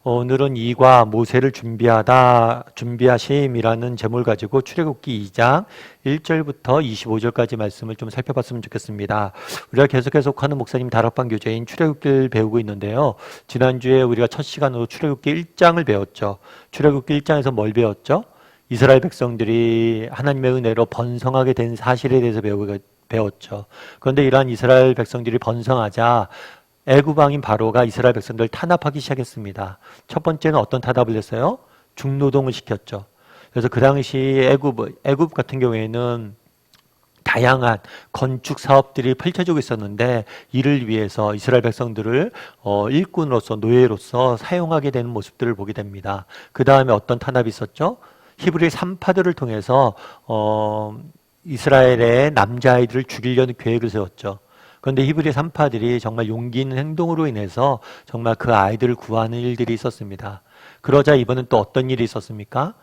오늘은 이과 모세를 준비하심이라는 제목을 가지고 출애굽기 2장 1절부터 25절까지 말씀을 좀 살펴봤으면 좋겠습니다. 우리가 계속하는 목사님 다락방 교재인 출애굽기를 배우고 있는데요. 지난주에 우리가 첫 시간으로 출애굽기 1장을 배웠죠. 출애굽기 1장에서 뭘 배웠죠? 이스라엘 백성들이 하나님의 은혜로 번성하게 된 사실에 대해서 배웠죠. 그런데 이러한 이스라엘 백성들이 번성하자 애굽 왕인 바로가 이스라엘 백성들을 탄압하기 시작했습니다. 첫 번째는 어떤 탄압을 했어요? 중노동을 시켰죠. 그래서 그 당시 애굽 같은 경우에는 다양한 건축 사업들이 펼쳐지고 있었는데 이를 위해서 이스라엘 백성들을 일꾼으로서 노예로서 사용하게 되는 모습들을 보게 됩니다. 그 다음에 어떤 탄압이 있었죠? 히브리 산파들을 통해서 이스라엘의 남자아이들을 죽이려는 계획을 세웠죠. 그런데 히브리 산파들이 정말 용기 있는 행동으로 인해서 정말 그 아이들을 구하는 일들이 있었습니다. 그러자 이번엔 또 어떤 일이 있었습니까?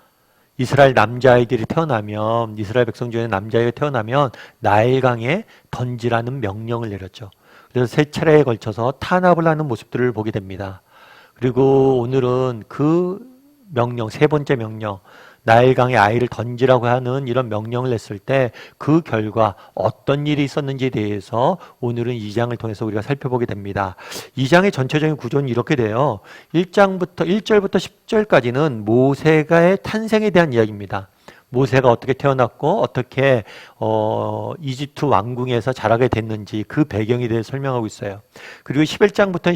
이스라엘 남자아이들이 태어나면, 이스라엘 백성 중에 남자아이가 태어나면 나일강에 던지라는 명령을 내렸죠. 그래서 세 차례에 걸쳐서 탄압을 하는 모습들을 보게 됩니다. 그리고 오늘은 그 명령, 세 번째 명령, 나일강에 아이를 던지라고 하는 이런 명령을 냈을 때 그 결과 어떤 일이 있었는지에 대해서 오늘은 2장을 통해서 우리가 살펴보게 됩니다. 2장의 전체적인 구조는 이렇게 돼요. 1절부터 10절까지는 모세가의 탄생에 대한 이야기입니다. 모세가 어떻게 태어났고 어떻게 이집트 왕궁에서 자라게 됐는지 그 배경에 대해 설명하고 있어요. 그리고 11절부터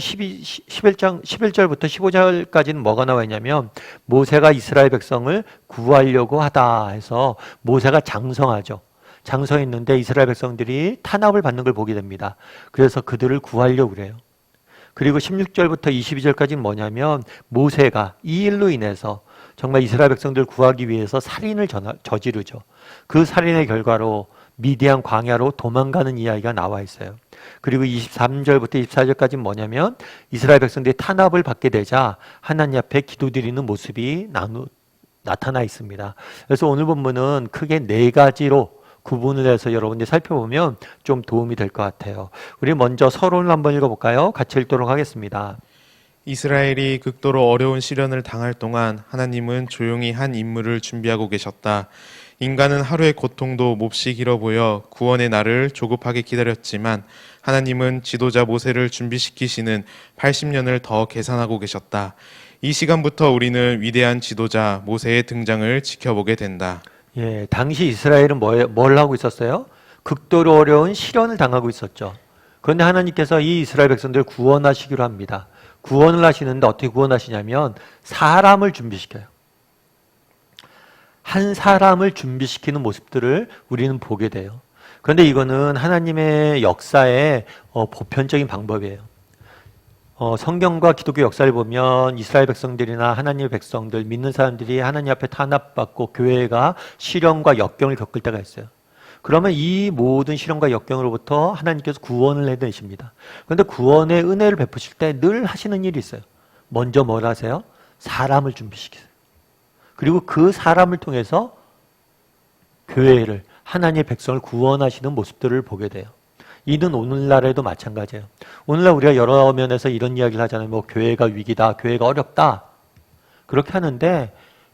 15절까지는 뭐가 나와 있냐면 모세가 이스라엘 백성을 구하려고 하다 해서 모세가 장성하죠. 장성했는데 이스라엘 백성들이 탄압을 받는 걸 보게 됩니다. 그래서 그들을 구하려고 그래요. 그리고 16절부터 22절까지는 뭐냐면 모세가 이 일로 인해서 정말 이스라엘 백성들을 구하기 위해서 살인을 저지르죠. 그 살인의 결과로 미디안 광야로 도망가는 이야기가 나와 있어요. 그리고 23절부터 24절까지는 뭐냐면 이스라엘 백성들이 탄압을 받게 되자 하나님 앞에 기도드리는 모습이 나타나 있습니다. 그래서 오늘 본문은 크게 네 가지로 구분을 해서 여러분들이 살펴보면 좀 도움이 될 것 같아요. 우리 먼저 서론을 한번 읽어볼까요? 같이 읽도록 하겠습니다. 이스라엘이 극도로 어려운 시련을 당할 동안 하나님은 조용히 한 임무를 준비하고 계셨다. 인간은 하루의 고통도 몹시 길어 보여 구원의 날을 조급하게 기다렸지만 하나님은 지도자 모세를 준비시키시는 80년을 더 계산하고 계셨다. 이 시간부터 우리는 위대한 지도자 모세의 등장을 지켜보게 된다. 예, 당시 이스라엘은 뭘 하고 있었어요? 극도로 어려운 시련을 당하고 있었죠. 그런데 하나님께서 이 이스라엘 백성들을 구원하시기로 합니다. 구원을 하시는데 어떻게 구원하시냐면 사람을 준비시켜요. 한 사람을 준비시키는 모습들을 우리는 보게 돼요. 그런데 이거는 하나님의 역사의 보편적인 방법이에요. 성경과 기독교 역사를 보면 이스라엘 백성들이나 하나님의 백성들, 믿는 사람들이 하나님 앞에 탄압받고 교회가 시련과 역경을 겪을 때가 있어요. 그러면 이 모든 시련과 역경으로부터 하나님께서 구원을 해내십니다. 그런데 구원의 은혜를 베푸실 때 늘 하시는 일이 있어요. 먼저 뭘 하세요? 사람을 준비시키세요. 그리고 그 사람을 통해서 교회를, 하나님의 백성을 구원하시는 모습들을 보게 돼요. 이는 오늘날에도 마찬가지예요. 오늘날 우리가 여러 면에서 이런 이야기를 하잖아요. 뭐 교회가 위기다, 교회가 어렵다. 그렇게 하는데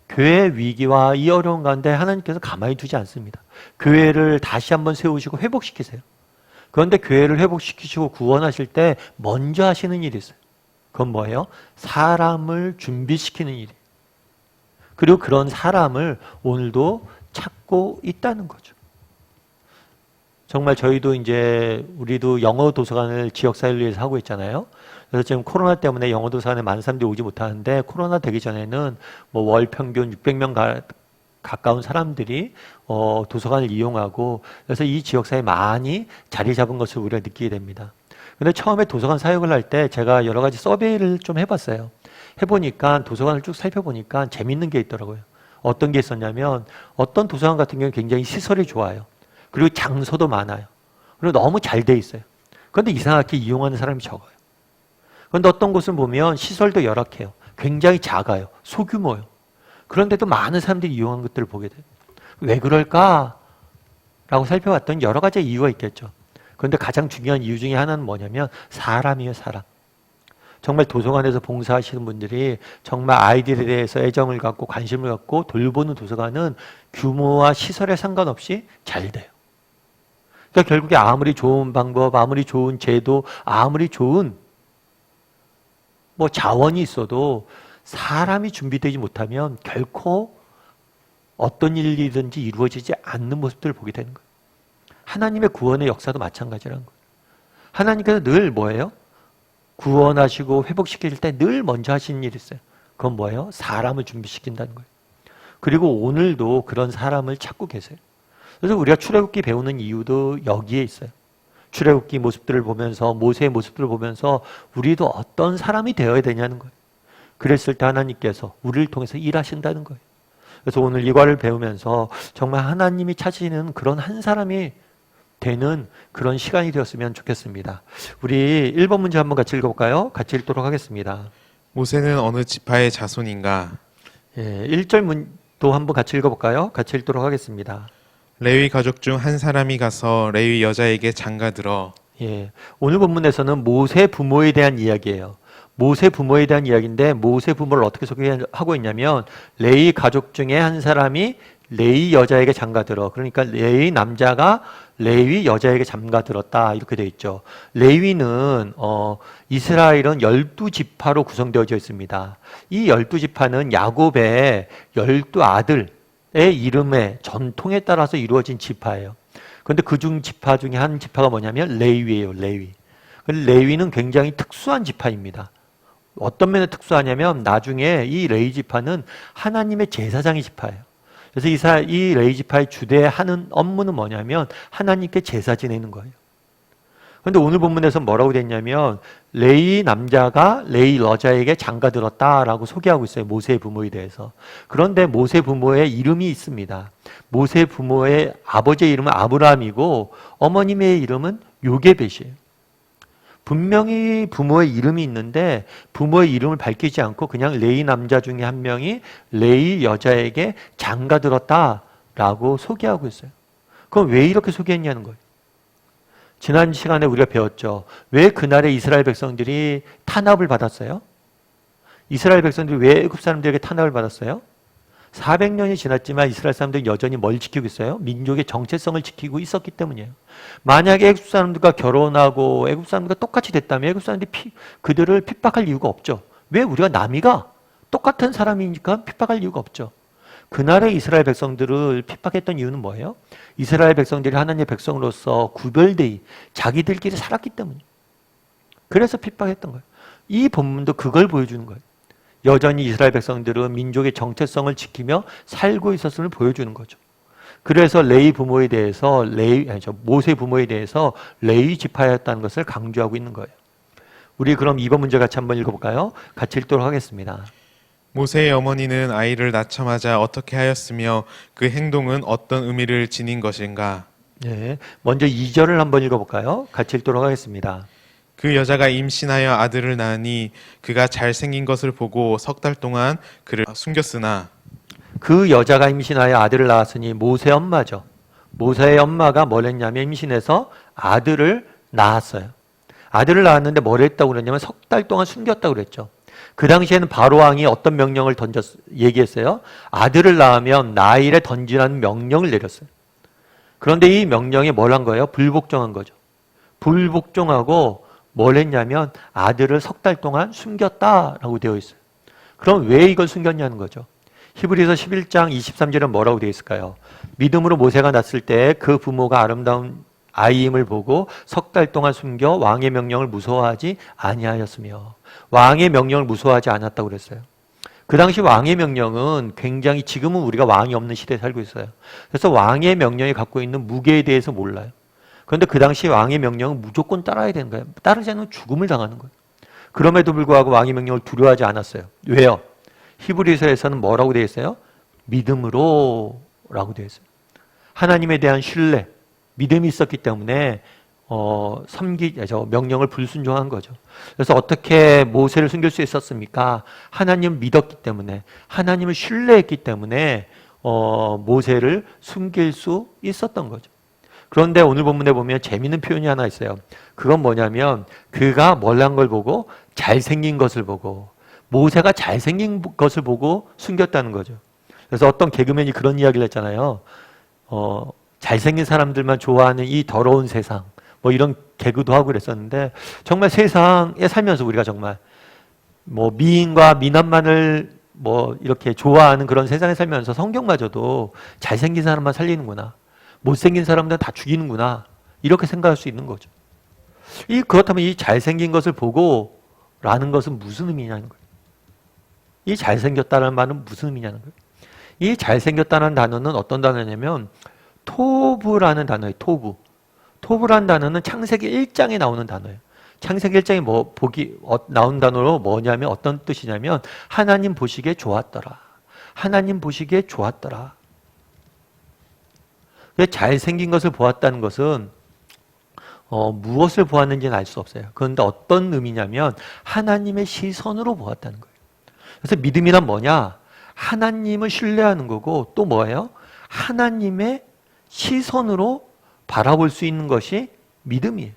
교회의 위기와 이 어려운 가운데 하나님께서 가만히 두지 않습니다. 교회를 다시 한번 세우시고 회복시키세요. 그런데 교회를 회복시키시고 구원하실 때 먼저 하시는 일이 있어요. 그건 뭐예요? 사람을 준비시키는 일이에요. 그리고 그런 사람을 오늘도 찾고 있다는 거죠. 정말 저희도 우리도 영어 도서관을 지역사회를 위해서 하고 있잖아요. 그래서 지금 코로나 때문에 영어 도서관에 많은 사람들이 오지 못하는데 코로나 되기 전에는 뭐 월 평균 600명 가까운 사람들이 도서관을 이용하고 그래서 이 지역사회에 많이 자리 잡은 것을 우리가 느끼게 됩니다. 근데 처음에 도서관 사역을 할 때 제가 여러 가지 서베이를 좀 해봤어요. 해보니까 도서관을 쭉 살펴보니까 재밌는 게 있더라고요. 어떤 게 있었냐면 어떤 도서관 같은 경우는 굉장히 시설이 좋아요. 그리고 장소도 많아요. 그리고 너무 잘 돼 있어요. 그런데 이상하게 이용하는 사람이 적어요. 그런데 어떤 곳은 보면 시설도 열악해요. 굉장히 작아요. 소규모요. 그런데도 많은 사람들이 이용한 것들을 보게 돼요. 왜 그럴까? 라고 살펴봤더니 여러 가지 이유가 있겠죠. 그런데 가장 중요한 이유 중에 하나는 뭐냐면 사람이에요, 사람. 정말 도서관에서 봉사하시는 분들이 정말 아이들에 대해서 애정을 갖고 관심을 갖고 돌보는 도서관은 규모와 시설에 상관없이 잘 돼요. 그러니까 결국에 아무리 좋은 방법, 아무리 좋은 제도, 아무리 좋은 뭐 자원이 있어도 사람이 준비되지 못하면 결코 어떤 일이든지 이루어지지 않는 모습들을 보게 되는 거예요. 하나님의 구원의 역사도 마찬가지라는 거예요. 하나님께서 늘 뭐예요? 구원하시고 회복시킬 때 늘 먼저 하시는 일이 있어요. 그건 뭐예요? 사람을 준비시킨다는 거예요. 그리고 오늘도 그런 사람을 찾고 계세요. 그래서 우리가 출애굽기 배우는 이유도 여기에 있어요. 출애굽기 모습들을 보면서 모세의 모습들을 보면서 우리도 어떤 사람이 되어야 되냐는 거예요. 그랬을 때 하나님께서 우리를 통해서 일하신다는 거예요. 그래서 오늘 이과를 배우면서 정말 하나님이 찾으시는 그런 한 사람이 되는 그런 시간이 되었으면 좋겠습니다. 우리 1번 문제 한번 같이 읽어볼까요? 같이 읽도록 하겠습니다. 모세는 어느 지파의 자손인가? 예, 1절 문도 한번 같이 읽어볼까요? 같이 읽도록 하겠습니다. 레위 가족 중 한 사람이 가서 레위 여자에게 장가들어. 예, 오늘 본문에서는 모세 부모에 대한 이야기예요. 모세 부모에 대한 이야기인데 모세 부모를 어떻게 소개하고 있냐면 레위 가족 중에 한 사람이 레위 여자에게 장가들어. 그러니까 레위 남자가 레위 여자에게 장가들었다 이렇게 되어 있죠. 레위는 이스라엘은 12지파로 구성되어져 있습니다. 이 12지파는 야곱의 12아들의 이름의 전통에 따라서 이루어진 지파예요. 그런데 그중 지파 중에 한 지파가 뭐냐면 레위예요. 레위. 레위는 굉장히 특수한 지파입니다. 어떤 면에 특수하냐면 나중에 이 레위 지파는 하나님의 제사장의 지파예요. 그래서 이 레위 지파의 주대하는 업무는 뭐냐면 하나님께 제사 지내는 거예요. 그런데 오늘 본문에서 뭐라고 됐냐면 레위 남자가 레위 여자에게 장가들었다라고 소개하고 있어요. 모세의 부모에 대해서. 그런데 모세 부모의 이름이 있습니다. 모세 부모의 아버지의 이름은 아브라함이고 어머님의 이름은 요게벳이에요. 분명히 부모의 이름이 있는데 부모의 이름을 밝히지 않고 그냥 레위 남자 중에 한 명이 레위 여자에게 장가들었다라고 소개하고 있어요. 그럼 왜 이렇게 소개했냐는 거예요. 지난 시간에 우리가 배웠죠. 왜 그날에 이스라엘 백성들이 탄압을 받았어요? 이스라엘 백성들이 왜 애굽 사람들에게 탄압을 받았어요? 400년이 지났지만 이스라엘 사람들이 여전히 뭘 지키고 있어요? 민족의 정체성을 지키고 있었기 때문이에요. 만약에 애굽 사람들과 결혼하고 애굽 사람들과 똑같이 됐다면 애굽 사람들이 그들을 핍박할 이유가 없죠. 왜? 우리가 남이가 똑같은 사람이니까 핍박할 이유가 없죠. 그날의 이스라엘 백성들을 핍박했던 이유는 뭐예요? 이스라엘 백성들이 하나님의 백성으로서 구별되이 자기들끼리 살았기 때문이에요. 그래서 핍박했던 거예요. 이 본문도 그걸 보여주는 거예요. 여전히 이스라엘 백성들은 민족의 정체성을 지키며 살고 있었음을 보여주는 거죠. 그래서 레위 부모에 대해서 모세 부모에 대해서 레위 지파였다는 것을 강조하고 있는 거예요. 우리 그럼 2번 문제 같이 한번 읽어볼까요? 같이 읽도록 하겠습니다. 모세의 어머니는 아이를 낳자마자 어떻게 하였으며 그 행동은 어떤 의미를 지닌 것인가? 네, 먼저 2절을 한번 읽어볼까요? 같이 읽도록 하겠습니다. 그 여자가 임신하여 아들을 낳으니 그가 잘생긴 것을 보고 석 달 동안 그를 숨겼으나 그 여자가 임신하여 아들을 낳았으니 모세 엄마죠. 모세의 엄마가 뭘 했냐면 임신해서 아들을 낳았어요. 아들을 낳았는데 뭘 했다고 그랬냐면 석 달 동안 숨겼다고 그랬죠. 그 당시에는 바로 왕이 어떤 명령을 얘기했어요? 아들을 낳으면 나일에 던지라는 명령을 내렸어요. 그런데 이 명령에 뭘 한 거예요? 불복종한 거죠. 불복종하고 뭘 했냐면 아들을 석 달 동안 숨겼다라고 되어 있어요. 그럼 왜 이걸 숨겼냐는 거죠. 히브리서 11장 23절은 뭐라고 되어 있을까요? 믿음으로 모세가 낳았을 때 그 부모가 아름다운 아이임을 보고 석 달 동안 숨겨 왕의 명령을 무서워하지 아니하였으며 왕의 명령을 무서워하지 않았다고 그랬어요. 그 당시 왕의 명령은 굉장히 지금은 우리가 왕이 없는 시대에 살고 있어요. 그래서 왕의 명령이 갖고 있는 무게에 대해서 몰라요. 그런데 그 당시 왕의 명령은 무조건 따라야 되는 거예요. 따르지 않으면 죽음을 당하는 거예요. 그럼에도 불구하고 왕의 명령을 두려워하지 않았어요. 왜요? 히브리서에서는 뭐라고 되어 있어요? 믿음으로 라고 되어 있어요. 하나님에 대한 신뢰, 믿음이 있었기 때문에 명령을 불순종한 거죠. 그래서 어떻게 모세를 숨길 수 있었습니까? 하나님을 믿었기 때문에, 하나님을 신뢰했기 때문에 모세를 숨길 수 있었던 거죠. 그런데 오늘 본문에 보면 재미있는 표현이 하나 있어요. 그건 뭐냐면 그가 뭘 한 걸 보고 잘생긴 것을 보고 모세가 잘생긴 것을 보고 숨겼다는 거죠. 그래서 어떤 개그맨이 그런 이야기를 했잖아요. 잘생긴 사람들만 좋아하는 이 더러운 세상, 뭐 이런 개그도 하고 그랬었는데, 정말 세상에 살면서 우리가 정말 뭐 미인과 미남만을 뭐 이렇게 좋아하는 그런 세상에 살면서 성경마저도 잘생긴 사람만 살리는구나, 못생긴 사람들은 다 죽이는구나, 이렇게 생각할 수 있는 거죠. 그렇다면 이 잘생긴 것을 보고 라는 것은 무슨 의미냐는 거예요. 이 잘생겼다는 말은 무슨 의미냐는 거예요. 이 잘생겼다는 단어는 어떤 단어냐면 토부라는 단어예요. 토부. 토부라는 단어는 창세기 1장에 나오는 단어예요. 창세기 1장에 나온 단어로 뭐냐면 어떤 뜻이냐면 하나님 보시기에 좋았더라. 하나님 보시기에 좋았더라. 잘생긴 것을 보았다는 것은 무엇을 보았는지는 알 수 없어요. 그런데 어떤 의미냐면 하나님의 시선으로 보았다는 거예요. 그래서 믿음이란 뭐냐? 하나님을 신뢰하는 거고 또 뭐예요? 하나님의 시선으로 바라볼 수 있는 것이 믿음이에요.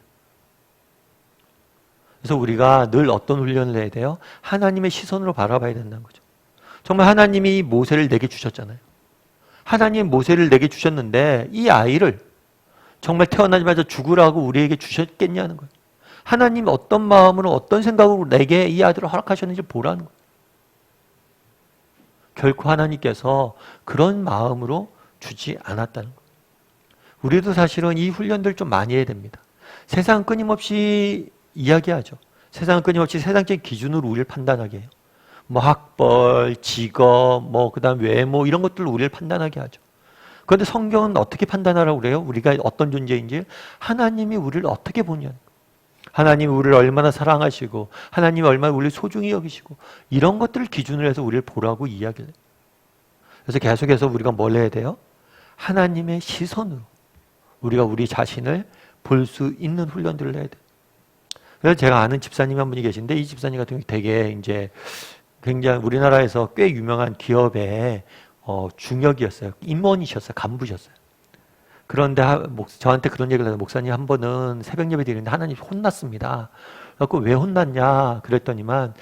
그래서 우리가 늘 어떤 훈련을 해야 돼요? 하나님의 시선으로 바라봐야 된다는 거죠. 정말 하나님이 모세를 내게 주셨잖아요. 하나님 모세를 내게 주셨는데 이 아이를 정말 태어나자마자 죽으라고 우리에게 주셨겠냐는 거예요. 하나님 어떤 마음으로 어떤 생각으로 내게 이 아들을 허락하셨는지 보라는 거예요. 결코 하나님께서 그런 마음으로 주지 않았다는 거예요. 우리도 사실은 이 훈련들 좀 많이 해야 됩니다. 세상 끊임없이 이야기하죠. 세상은 끊임없이 세상적인 기준으로 우리를 판단하게 해요. 뭐 학벌, 직업, 그다음 외모 이런 것들로 우리를 판단하게 하죠. 그런데 성경은 어떻게 판단하라고 그래요? 우리가 어떤 존재인지 하나님이 우리를 어떻게 보냐. 하나님이 우리를 얼마나 사랑하시고 하나님이 얼마나 우리를 소중히 여기시고 이런 것들을 기준으로 해서 우리를 보라고 이야기를 해요. 그래서 계속해서 우리가 뭘 해야 돼요? 하나님의 시선으로 우리가 우리 자신을 볼 수 있는 훈련들을 해야 돼요. 그래서 제가 아는 집사님 한 분이 계신데 이 집사님 같은 경우 되게 이제 굉장히 우리나라에서 꽤 유명한 기업의 중역이었어요. 임원이셨어요. 간부셨어요. 그런데 저한테 그런 얘기를 해서 목사님 한 번은 새벽 예배 드리는데 하나님 혼났습니다. 그래서 왜 혼났냐 그랬더니만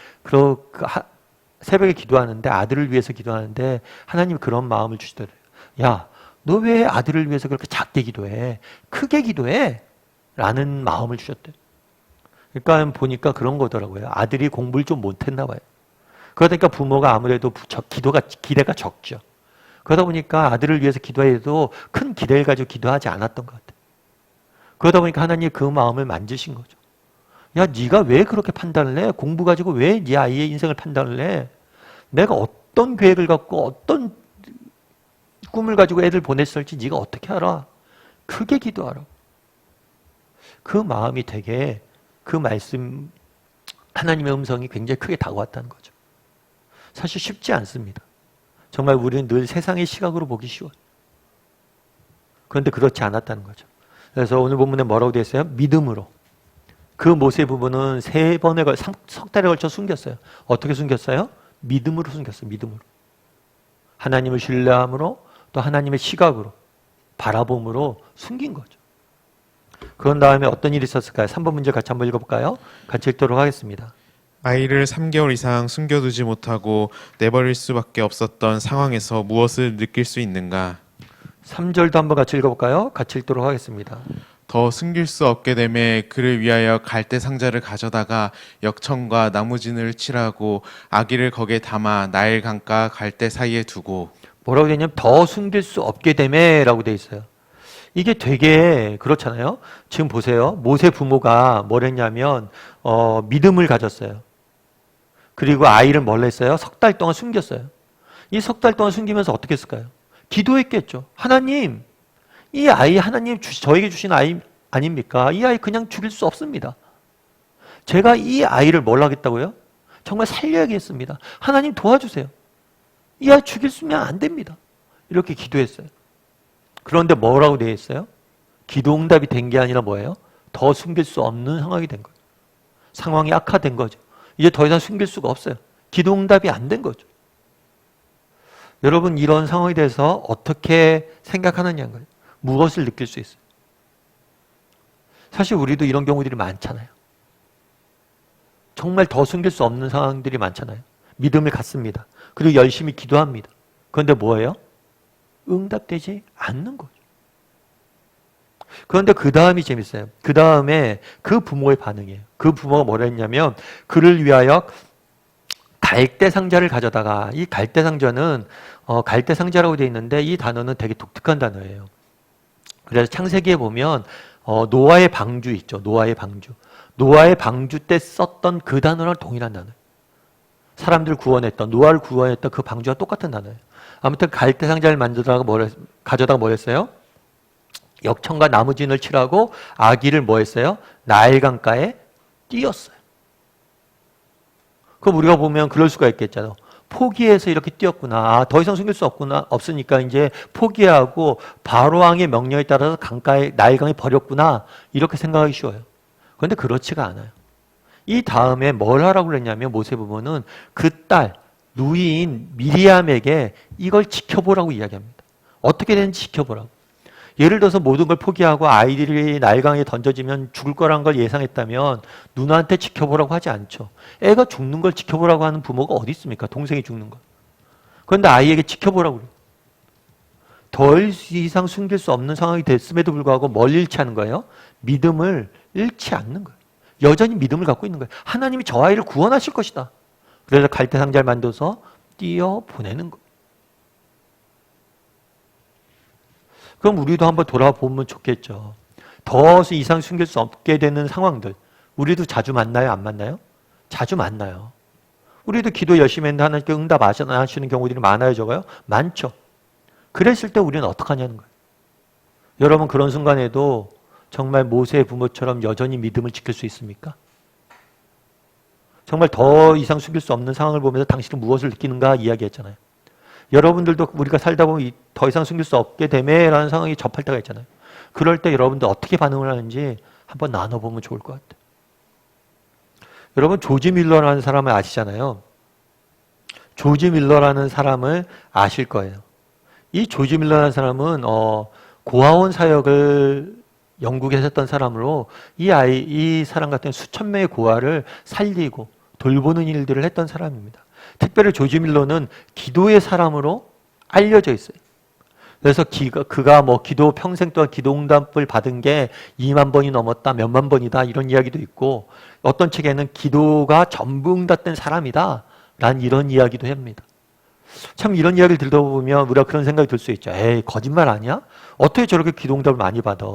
새벽에 기도하는데 아들을 위해서 기도하는데 하나님이 그런 마음을 주시더래요. 야, 너 왜 아들을 위해서 그렇게 작게 기도해? 크게 기도해? 라는 마음을 주셨대요. 그러니까 보니까 그런 거더라고요. 아들이 공부를 좀 못했나 봐요. 그러니까 부모가 아무래도 기대가 적죠. 그러다 보니까 아들을 위해서 기도해도 큰 기대를 가지고 기도하지 않았던 것 같아요. 그러다 보니까 하나님이 그 마음을 만지신 거죠. 야, 네가 왜 그렇게 판단을 해? 공부 가지고 왜 네 아이의 인생을 판단을 해? 내가 어떤 계획을 갖고 어떤 꿈을 가지고 애를 보냈을지 네가 어떻게 알아? 크게 기도하라고. 그 마음이 되게 그 말씀 하나님의 음성이 굉장히 크게 다가왔다는 거죠. 사실 쉽지 않습니다. 정말 우리는 늘 세상의 시각으로 보기 쉬워요. 그런데 그렇지 않았다는 거죠. 그래서 오늘 본문에 뭐라고 되어 있어요? 믿음으로. 그 모세 부분은 석 달에 걸쳐 숨겼어요. 어떻게 숨겼어요? 믿음으로 숨겼어요. 믿음으로. 하나님을 신뢰함으로 또 하나님의 시각으로 바라봄으로 숨긴 거죠. 그런 다음에 어떤 일이 있었을까요? 3번 문제 같이 한번 읽어볼까요? 같이 읽도록 하겠습니다. 아이를 3개월 이상 숨겨두지 못하고 내버릴 수밖에 없었던 상황에서 무엇을 느낄 수 있는가? 3절도 한번 같이 읽어볼까요? 같이 읽도록 하겠습니다. 더 숨길 수 없게 되매 그를 위하여 갈대 상자를 가져다가 역청과 나무진을 칠하고 아기를 거기에 담아 나일 강가 갈대 사이에 두고. 뭐라고 되냐면 더 숨길 수 없게 되매 라고 되어 있어요. 이게 되게 그렇잖아요. 지금 보세요. 모세 부모가 뭘 했냐면 믿음을 가졌어요. 그리고 아이를 뭘 했어요? 석 달 동안 숨겼어요. 이 석 달 동안 숨기면서 어떻게 했을까요? 기도했겠죠. 하나님, 이 아이 하나님 저에게 주신 아이 아닙니까? 이 아이 그냥 죽일 수 없습니다. 제가 이 아이를 뭘 하겠다고요? 정말 살려야겠습니다. 하나님 도와주세요. 이 아이 죽일 수면 안 됩니다. 이렇게 기도했어요. 그런데 뭐라고 되어 있어요? 기도응답이 된 게 아니라 뭐예요? 더 숨길 수 없는 상황이 된 거예요. 상황이 악화된 거죠. 이제 더 이상 숨길 수가 없어요. 기도응답이 안 된 거죠. 여러분 이런 상황에 대해서 어떻게 생각하느냐는 거예요. 무엇을 느낄 수 있어요? 사실 우리도 이런 경우들이 많잖아요. 정말 더 숨길 수 없는 상황들이 많잖아요. 믿음을 갖습니다. 그리고 열심히 기도합니다. 그런데 뭐예요? 응답되지 않는 거죠. 그런데 그 다음이 재밌어요. 그 다음에 그 부모의 반응이에요. 그 부모가 뭐라 했냐면 그를 위하여 갈대 상자를 가져다가, 이 갈대 상자는 갈대 상자라고 되어 있는데 이 단어는 되게 독특한 단어예요. 그래서 창세기에 보면 노아의 방주 있죠. 노아의 방주. 노아의 방주 때 썼던 그 단어랑 동일한 단어예요. 사람들을 구원했던, 노아를 구원했던 그 방주와 똑같은 단어예요. 아무튼 갈대 상자를 가져다가 뭐 했어요? 역청과 나무진을 칠하고 아기를 뭐 했어요? 나일강가에 띄었어요. 그럼 우리가 보면 그럴 수가 있겠잖아요. 포기해서 이렇게 띄었구나. 더 이상 숨길 수 없으니까 이제 포기하고 바로왕의 명령에 따라서 나일강에 버렸구나. 이렇게 생각하기 쉬워요. 그런데 그렇지가 않아요. 이 다음에 뭘 하라고 그랬냐면 모세 부모는 그 딸, 누이인 미리암에게 이걸 지켜보라고 이야기합니다. 어떻게 되는지 지켜보라고. 예를 들어서 모든 걸 포기하고 아이들이 나일강에 던져지면 죽을 거란 걸 예상했다면 누나한테 지켜보라고 하지 않죠. 애가 죽는 걸 지켜보라고 하는 부모가 어디 있습니까? 동생이 죽는 거. 그런데 아이에게 지켜보라고 그래요. 더 이상 숨길 수 없는 상황이 됐음에도 불구하고 뭘 잃지 않은 거예요? 믿음을 잃지 않는 거예요. 여전히 믿음을 갖고 있는 거예요. 하나님이 저 아이를 구원하실 것이다. 그래서 갈대 상자를 만들어서 띄어 보내는 거예요. 그럼 우리도 한번 돌아보면 좋겠죠. 더 이상 숨길 수 없게 되는 상황들, 우리도 자주 만나요? 안 만나요? 자주 만나요. 우리도 기도 열심히 했는데 하나님께 응답 안 하시는 경우들이 많아요, 적어요? 많죠. 그랬을 때 우리는 어떻게 하냐는 거예요. 여러분, 그런 순간에도 정말 모세의 부모처럼 여전히 믿음을 지킬 수 있습니까? 정말 더 이상 숨길 수 없는 상황을 보면서 당신은 무엇을 느끼는가 이야기했잖아요. 여러분들도 우리가 살다 보면 더 이상 숨길 수 없게 되매라는 상황이 접할 때가 있잖아요. 그럴 때 여러분들 어떻게 반응을 하는지 한번 나눠보면 좋을 것 같아요. 여러분, 조지 밀러라는 사람을 아시잖아요. 조지 밀러라는 사람을 아실 거예요. 이 조지 밀러라는 사람은 고아원 사역을 영국에 했던 사람으로 이 사람 같은 수천 명의 고아를 살리고 돌보는 일들을 했던 사람입니다. 특별히 조지 밀러는 기도의 사람으로 알려져 있어요. 그래서 그가 뭐 기도 평생 동안 기도 응답을 받은 게 2만 번이 넘었다, 몇만 번이다 이런 이야기도 있고 어떤 책에는 기도가 전부 응답된 사람이다 라는 이런 이야기도 합니다. 참 이런 이야기를 들어보면 우리가 그런 생각이 들 수 있죠. 에이, 거짓말 아니야? 어떻게 저렇게 기도 응답을 많이 받아?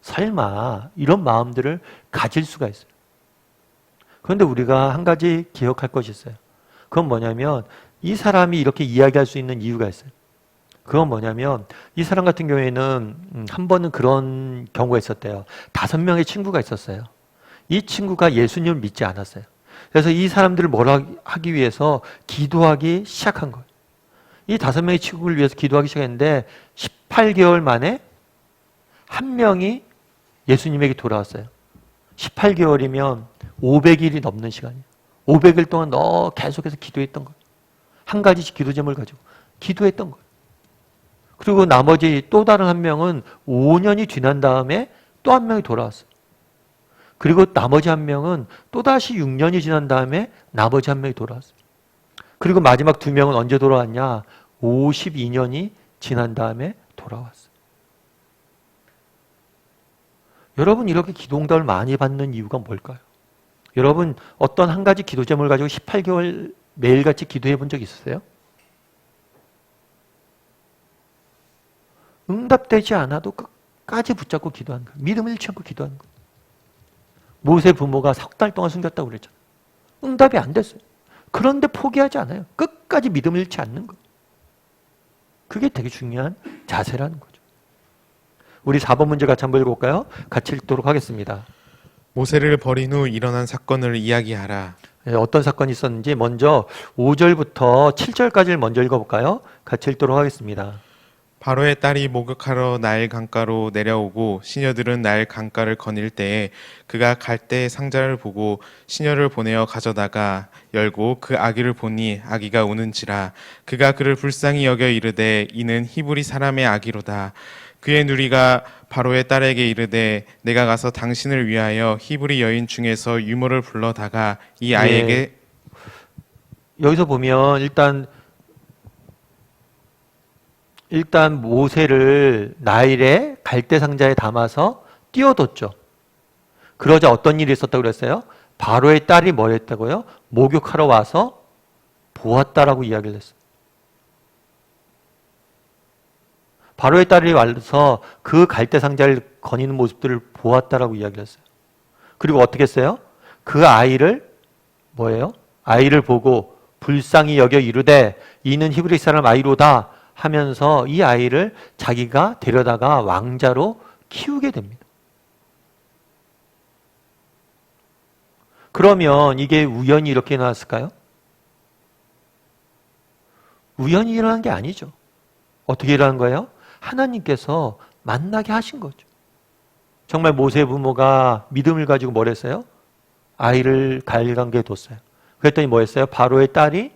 설마 이런 마음들을 가질 수가 있어요. 그런데 우리가 한 가지 기억할 것이 있어요. 그건 뭐냐면 이 사람이 이렇게 이야기할 수 있는 이유가 있어요. 그건 뭐냐면 이 사람 같은 경우에는 한 번은 그런 경우가 있었대요. 5명의 친구가 있었어요. 이 친구가 예수님을 믿지 않았어요. 그래서 이 사람들을 뭐라 하기 위해서 기도하기 시작한 거예요. 이 5명의 친구를 위해서 기도하기 시작했는데 18개월 만에 한 명이 예수님에게 돌아왔어요. 18개월이면 500일이 넘는 시간이에요. 500일 동안 너 계속해서 기도했던 거예요. 한 가지씩 기도 제목을 가지고 기도했던 거예요. 그리고 나머지 또 다른 한 명은 5년이 지난 다음에 또 한 명이 돌아왔어요. 그리고 나머지 한 명은 또다시 6년이 지난 다음에 나머지 한 명이 돌아왔어요. 그리고 마지막 2명은 언제 돌아왔냐? 52년이 지난 다음에 돌아왔어요. 여러분, 이렇게 기도 응답을 많이 받는 이유가 뭘까요? 여러분, 어떤 한 가지 기도 제목을 가지고 18개월 매일같이 기도해 본 적 있으세요? 응답되지 않아도 끝까지 붙잡고 기도하는 거예요. 믿음을 잃지 않고 기도하는 거예요. 모세 부모가 3달 동안 숨겼다고 그랬잖아요. 응답이 안 됐어요. 그런데 포기하지 않아요. 끝까지 믿음을 잃지 않는 거예요. 그게 되게 중요한 자세라는 거죠. 우리 4번 문제 같이 한번 읽어볼까요? 같이 읽도록 하겠습니다. 모세를 버린 후 일어난 사건을 이야기하라. 어떤 사건이 있었는지 먼저 5절부터 7절까지를 먼저 읽어볼까요? 같이 읽도록 하겠습니다. 바로의 딸이 목욕하러 나일 강가로 내려오고 시녀들은 나일 강가를 거닐 때에 그가 갈대 상자를 보고 시녀를 보내어 가져다가 열고 그 아기를 보니 아기가 우는지라 그가 그를 불쌍히 여겨 이르되 이는 히브리 사람의 아기로다. 그의 누리가 바로의 딸에게 이르되 내가 가서 당신을 위하여 히브리 여인 중에서 유모를 불러다가 이 아이에게 여기서 보면 일단 모세를 나일의 갈대 상자에 담아서 띄워뒀죠. 그러자 어떤 일이 있었다고 그랬어요? 바로의 딸이 뭘 했다고요? 목욕하러 와서 보았다라고 이야기를 했어요. 바로의 딸이 와서 그 갈대 상자를 거니는 모습들을 보았다라고 이야기를 했어요. 그리고 어떻게 했어요? 그 아이를 뭐예요? 아이를 보고 불쌍히 여겨 이르되 이는 히브리 사람 아이로다 하면서 이 아이를 자기가 데려다가 왕자로 키우게 됩니다. 그러면 이게 우연히 이렇게 나왔을까요? 우연히 일어난 게 아니죠. 어떻게 일어난 거예요? 하나님께서 만나게 하신 거죠. 정말 모세 부모가 믿음을 가지고 뭘 했어요? 아이를 갈강기에 뒀어요. 그랬더니 뭐 했어요? 바로의 딸이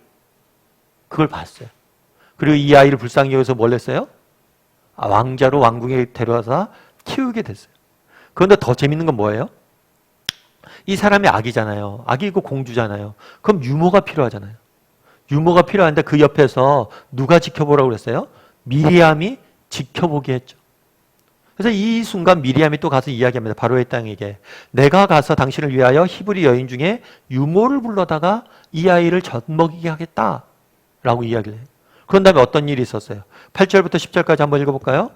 그걸 봤어요. 그리고 이 아이를 불쌍히 여기서 뭘 했어요? 왕자로 왕궁에 데려와서 키우게 됐어요. 그런데 더 재밌는 건 뭐예요? 이 사람이 아기잖아요. 아기고 공주잖아요. 그럼 유모가 필요하잖아요. 유모가 필요한데 그 옆에서 누가 지켜보라고 그랬어요? 미리암이 지켜보게 했죠. 그래서 이 순간 미리암이 또 가서 이야기합니다. 바로의 땅에게 내가 가서 당신을 위하여 히브리 여인 중에 유모를 불러다가 이 아이를 젖먹이게 하겠다라고 이야기를 해요. 그런 다음에 어떤 일이 있었어요? 8절부터 10절까지 한번 읽어볼까요?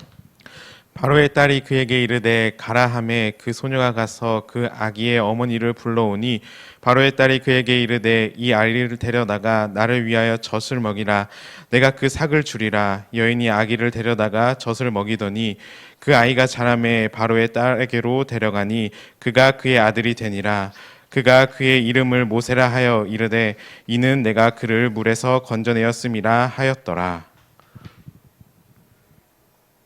바로의 딸이 그에게 이르되 가라 하매 그 소녀가 가서 그 아기의 어머니를 불러오니 바로의 딸이 그에게 이르되 이 아이를 데려다가 나를 위하여 젖을 먹이라. 내가 그 삭을 주리라. 여인이 아기를 데려다가 젖을 먹이더니 그 아이가 자라매 바로의 딸에게로 데려가니 그가 그의 아들이 되니라. 그가 그의 이름을 모세라 하여 이르되 이는 내가 그를 물에서 건져내었음이라 하였더라.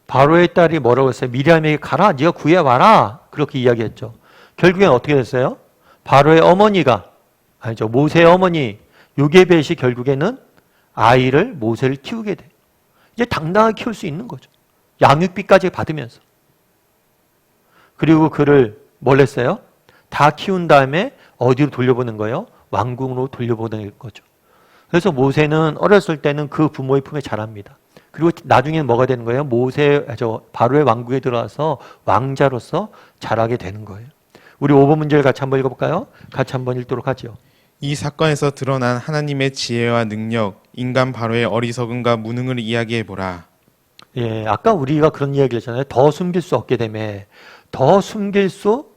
바로의 딸이 뭐라고 했어요? 미리암에게 가라, 네가 구해와라, 그렇게 이야기했죠. 결국엔 어떻게 됐어요? 바로의 어머니가 아니죠, 모세의 어머니 요게벳이 결국에는 아이를 모세를 키우게 돼요. 이제 당당하게 키울 수 있는 거죠. 양육비까지 받으면서. 그리고 그를 뭘 했어요? 다 키운 다음에 어디로 돌려보낸 거예요? 왕궁으로 돌려보낸 거죠. 그래서 모세는 어렸을 때는 그 부모의 품에 자랍니다. 그리고 나중에는 뭐가 되는 거예요? 바로의 왕국에 들어와서 왕자로서 자라게 되는 거예요. 우리 5번 문제를 같이 한번 읽어볼까요? 같이 한번 읽도록 하죠. 이 사건에서 드러난 하나님의 지혜와 능력, 인간 바로의 어리석음과 무능을 이야기해보라. 예, 아까 우리가 그런 이야기를 했잖아요. 더 숨길 수 없게 되매, 더 숨길 수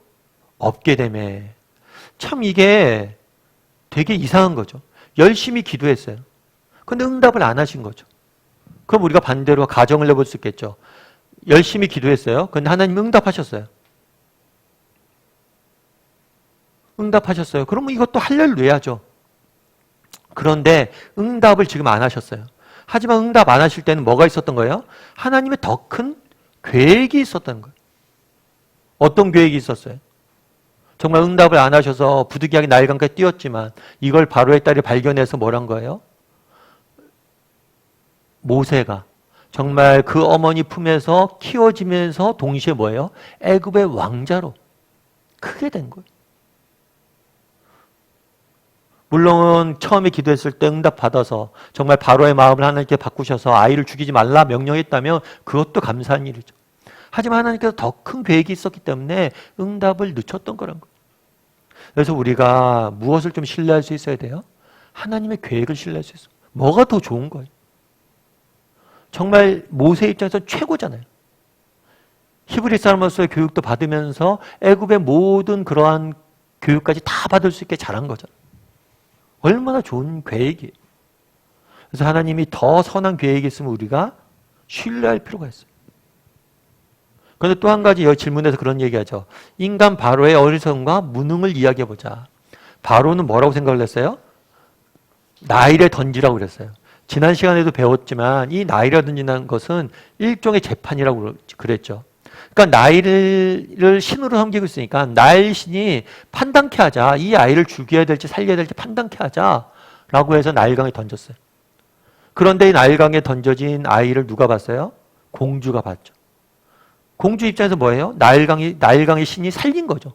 없게 되매. 참 이게 되게 이상한 거죠. 열심히 기도했어요. 근데 응답을 안 하신 거죠. 그럼 우리가 반대로 가정을 해볼 수 있겠죠. 열심히 기도했어요. 근데 하나님 응답하셨어요. 응답하셨어요. 그러면 이것도 할렐루야죠. 그런데 응답을 지금 안 하셨어요. 하지만 응답 안 하실 때는 뭐가 있었던 거예요? 하나님의 더 큰 계획이 있었던 거예요. 어떤 계획이 있었어요? 정말 응답을 안 하셔서 부득이하게 나일강가에 뛰었지만 이걸 바로의 딸이 발견해서 뭐란 거예요? 모세가 정말 그 어머니 품에서 키워지면서 동시에 뭐예요? 애굽의 왕자로 크게 된 거예요. 물론 처음에 기도했을 때 응답 받아서 정말 바로의 마음을 하나님께 바꾸셔서 아이를 죽이지 말라 명령했다면 그것도 감사한 일이죠. 하지만 하나님께서 더 큰 계획이 있었기 때문에 응답을 늦췄던 거란 거예요. 그래서 우리가 무엇을 좀 신뢰할 수 있어야 돼요? 하나님의 계획을 신뢰할 수 있어요. 뭐가 더 좋은 거예요? 정말 모세 입장에서 최고잖아요. 히브리 사람으로서의 교육도 받으면서 애굽의 모든 그러한 교육까지 다 받을 수 있게 잘한 거잖아요. 얼마나 좋은 계획이에요. 그래서 하나님이 더 선한 계획이 있으면 우리가 신뢰할 필요가 있어요. 그런데 또 한 가지 여기 질문에서 그런 얘기하죠. 인간 바로의 어리석음과 무능을 이야기해보자. 바로는 뭐라고 생각을 했어요? 나일에 던지라고 그랬어요. 지난 시간에도 배웠지만 이 나일에 던지는 것은 일종의 재판이라고 그랬죠. 그러니까 나일을 신으로 섬기고 있으니까 나일 신이 판단케 하자. 이 아이를 죽여야 될지 살려야 될지 판단케 하자라고 해서 나일강에 던졌어요. 그런데 이 나일강에 던져진 아이를 누가 봤어요? 공주가 봤죠. 공주 입장에서 뭐예요? 나일강의 신이 살린 거죠.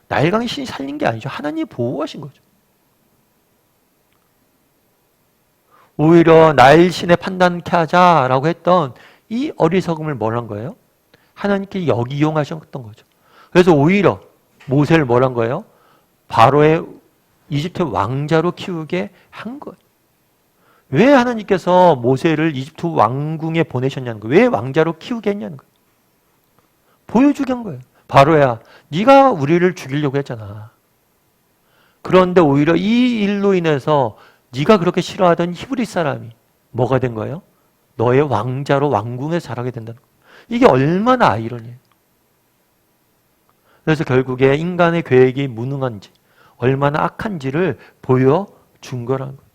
나일강의 신이 살린 게 아니죠. 하나님이 보호하신 거죠. 오히려 나일 신의 판단케 하자라고 했던 이 어리석음을 뭘 한 거예요? 하나님께 이용하셨던 거죠. 그래서 오히려 모세를 뭘 한 거예요? 바로의 이집트 왕자로 키우게 한 거예요. 왜 하나님께서 모세를 이집트 왕궁에 보내셨냐는 거예요. 왜 왕자로 키우게 했냐는 거예요. 보여주게 한 거예요. 바로야, 네가 우리를 죽이려고 했잖아. 그런데 오히려 이 일로 인해서 네가 그렇게 싫어하던 히브리 사람이 뭐가 된 거예요? 너의 왕자로 왕궁에 자라게 된다는 거예요. 이게 얼마나 아이러니해요. 그래서 결국에 인간의 계획이 무능한지 얼마나 악한지를 보여준 거라는 거죠.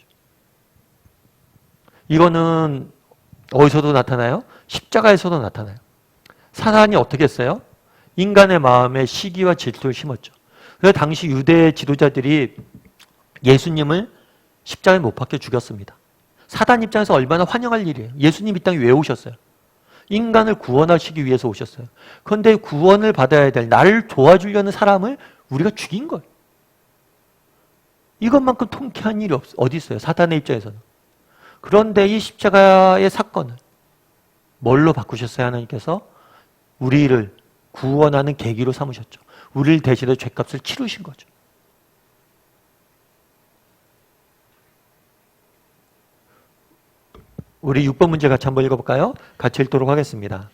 이거는 어디서도 나타나요? 십자가에서도 나타나요. 사단이 어떻게 했어요? 인간의 마음에 시기와 질투를 심었죠. 그래서 당시 유대 지도자들이 예수님을 십자가에 못 박혀 죽였습니다. 사단 입장에서 얼마나 환영할 일이에요. 예수님 이 땅에 왜 오셨어요? 인간을 구원하시기 위해서 오셨어요. 그런데 구원을 받아야 될 나를 도와주려는 사람을 우리가 죽인 거예요. 이것만큼 통쾌한 일이 어디 있어요? 사단의 입장에서는. 그런데 이 십자가의 사건을 뭘로 바꾸셨어요? 하나님께서 우리를 구원하는 계기로 삼으셨죠. 우리를 대신해 죄값을 치르신 거죠. 우리 6번 문제 같이 한번 읽어볼까요? 같이 읽도록 하겠습니다.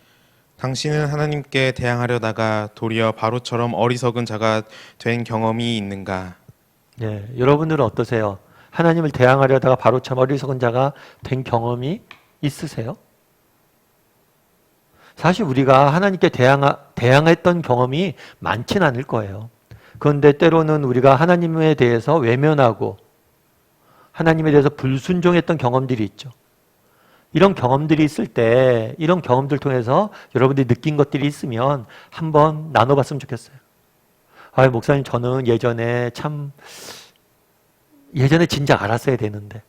당신은 하나님께 대항하려다가 도리어 바로처럼 어리석은 자가 된 경험이 있는가? 네, 여러분들은 어떠세요? 하나님을 대항하려다가 바로처럼 어리석은 자가 된 경험이 있으세요? 사실 우리가 하나님께 대항했던 경험이 많지는 않을 거예요. 그런데 때로는 우리가 하나님에 대해서 외면하고 하나님에 대해서 불순종했던 경험들이 있죠. 이런 경험들이 있을 때 이런 경험들 통해서 여러분들이 느낀 것들이 있으면 한번 나눠봤으면 좋겠어요. 목사님 저는 예전에 진작 알았어야 되는데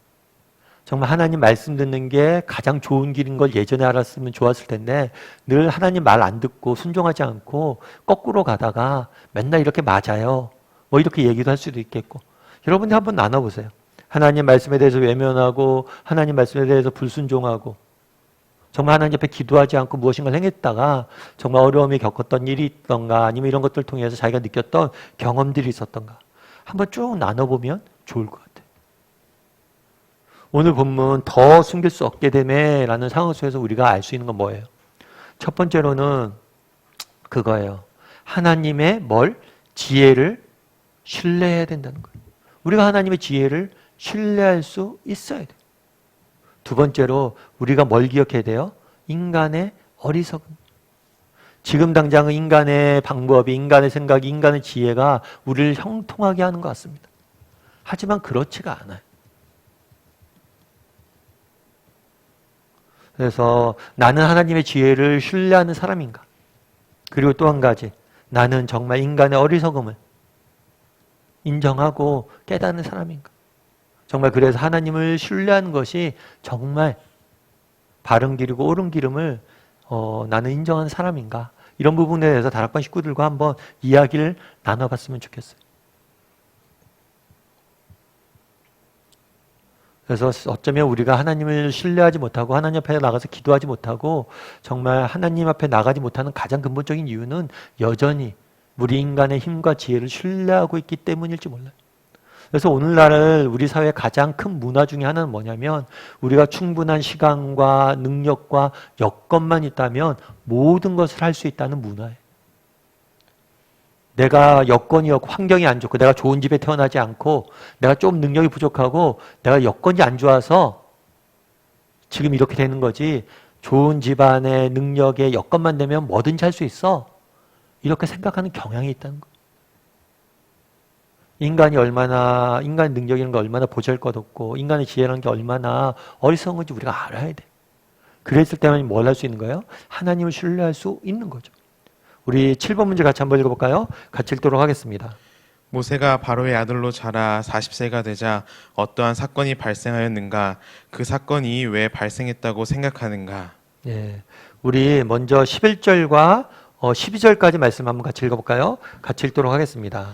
정말 하나님 말씀 듣는 게 가장 좋은 길인 걸 예전에 알았으면 좋았을 텐데 늘 하나님 말 안 듣고 순종하지 않고 거꾸로 가다가 맨날 이렇게 맞아요. 뭐 이렇게 얘기도 할 수도 있겠고 여러분들 한번 나눠보세요. 하나님 말씀에 대해서 외면하고 하나님 말씀에 대해서 불순종하고 정말 하나님 앞에 기도하지 않고 무엇인가를 행했다가 정말 어려움이 겪었던 일이 있던가 아니면 이런 것들을 통해서 자기가 느꼈던 경험들이 있었던가 한번 쭉 나눠보면 좋을 것 같아요. 오늘 본문 더 숨길 수 없게 되네 라는 상황 속에서 우리가 알 수 있는 건 뭐예요? 첫 번째로는 그거예요. 하나님의 지혜를 신뢰해야 된다는 거예요. 우리가 하나님의 지혜를 신뢰할 수 있어야 돼요. 두 번째로 우리가 뭘 기억해야 돼요? 인간의 어리석음. 지금 당장은 인간의 방법이, 인간의 생각이, 인간의 지혜가 우리를 형통하게 하는 것 같습니다. 하지만 그렇지가 않아요. 그래서 나는 하나님의 지혜를 신뢰하는 사람인가? 그리고 또 한 가지, 나는 정말 인간의 어리석음을 인정하고 깨닫는 사람인가? 정말 그래서 하나님을 신뢰하는 것이 정말 바른 길이고 옳은 길임을 나는 인정하는 사람인가? 이런 부분에 대해서 다락방 식구들과 한번 이야기를 나눠봤으면 좋겠어요. 그래서 어쩌면 우리가 하나님을 신뢰하지 못하고 하나님 앞에 나가서 기도하지 못하고 정말 하나님 앞에 나가지 못하는 가장 근본적인 이유는 여전히 우리 인간의 힘과 지혜를 신뢰하고 있기 때문일지 몰라요. 그래서 오늘날 우리 사회의 가장 큰 문화 중에 하나는 뭐냐면 우리가 충분한 시간과 능력과 여건만 있다면 모든 것을 할 수 있다는 문화예요. 내가 여건이 없고 환경이 안 좋고 내가 좋은 집에 태어나지 않고 내가 좀 능력이 부족하고 내가 여건이 안 좋아서 지금 이렇게 되는 거지 좋은 집안의 능력에 여건만 되면 뭐든지 할 수 있어. 이렇게 생각하는 경향이 있다는 거예요. 인간의 능력이라는 게 얼마나 보잘것없고 인간의 지혜라는 게 얼마나 어리석은 건지 우리가 알아야 돼. 그랬을 때만 뭘 할 수 있는 거예요? 하나님을 신뢰할 수 있는 거죠. 우리 7번 문제 같이 한번 읽어볼까요? 같이 읽도록 하겠습니다. 모세가 바로의 아들로 자라 40세가 되자 어떠한 사건이 발생하였는가? 그 사건이 왜 발생했다고 생각하는가? 예, 우리 먼저 11절과 12절까지 말씀 한번 같이 읽어볼까요? 같이 읽도록 하겠습니다.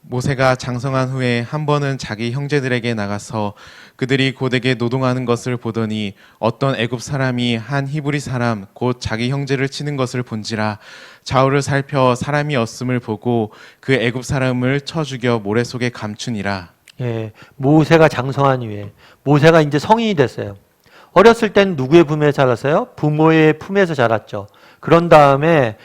모세가 장성한 후에 한 번은 자기 형제들에게 나가서 그들이 고되게 노동하는 것을 보더니 어떤 애굽 사람이 한 히브리 사람 곧 자기 형제를 치는 것을 본지라 좌우를 살펴 사람이 없음을 보고 그 애굽 사람을 쳐 죽여 모래 속에 감추니라. 예, 모세가 장성한 후에 모세가 이제 성인이 됐어요. 어렸을 땐 누구의 품에서 자랐어요? 부모의 품에서 자랐죠. 그런 다음에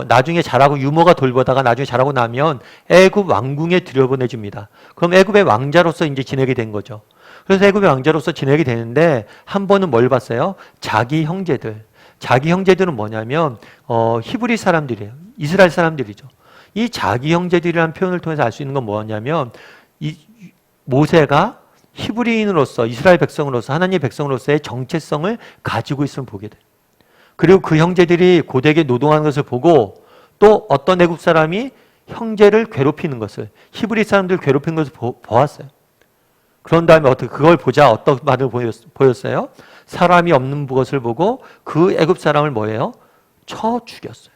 나중에 자라고 유모가 돌보다가 나중에 자라고 나면 애굽 왕궁에 들여보내줍니다. 그럼 애굽의 왕자로서 이제 지내게 된 거죠. 그래서 애굽의 왕자로서 지내게 되는데 한 번은 뭘 봤어요? 자기 형제들. 자기 형제들은 뭐냐면 히브리 사람들이에요. 이스라엘 사람들이죠. 이 자기 형제들이라는 표현을 통해서 알 수 있는 건 뭐냐면 이 모세가 히브리인으로서 이스라엘 백성으로서 하나님의 백성으로서의 정체성을 가지고 있음을 보게 돼요. 그리고 그 형제들이 고되게 노동하는 것을 보고 또 어떤 애굽 사람이 형제를 괴롭히는 것을 히브리 사람들을 괴롭히는 것을 보았어요. 그런 다음에 어떻게 그걸 보자 어떤 말을 보였어요? 사람이 없는 것을 보고 그 애굽 사람을 뭐예요? 쳐 죽였어요.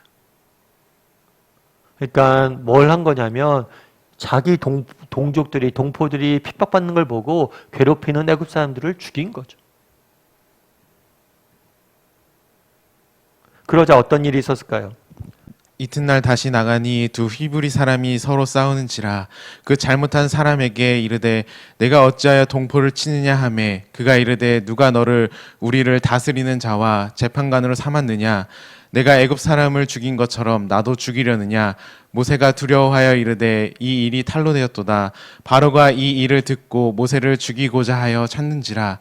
그러니까 뭘 한 거냐면 자기 동족들이 동포들이 핍박받는 걸 보고 괴롭히는 애굽 사람들을 죽인 거죠. 그러자 어떤 일이 있었을까요? 이튿날 다시 나가니 두 히브리 사람이 서로 싸우는지라 그 잘못한 사람에게 이르되 내가 어찌하여 동포를 치느냐 하매 그가 이르되 누가 너를 우리를 다스리는 자와 재판관으로 삼았느냐 내가 애굽 사람을 죽인 것처럼 나도 죽이려느냐 모세가 두려워하여 이르되 이 일이 탄로되었도다 바로가 이 일을 듣고 모세를 죽이고자 하여 찾는지라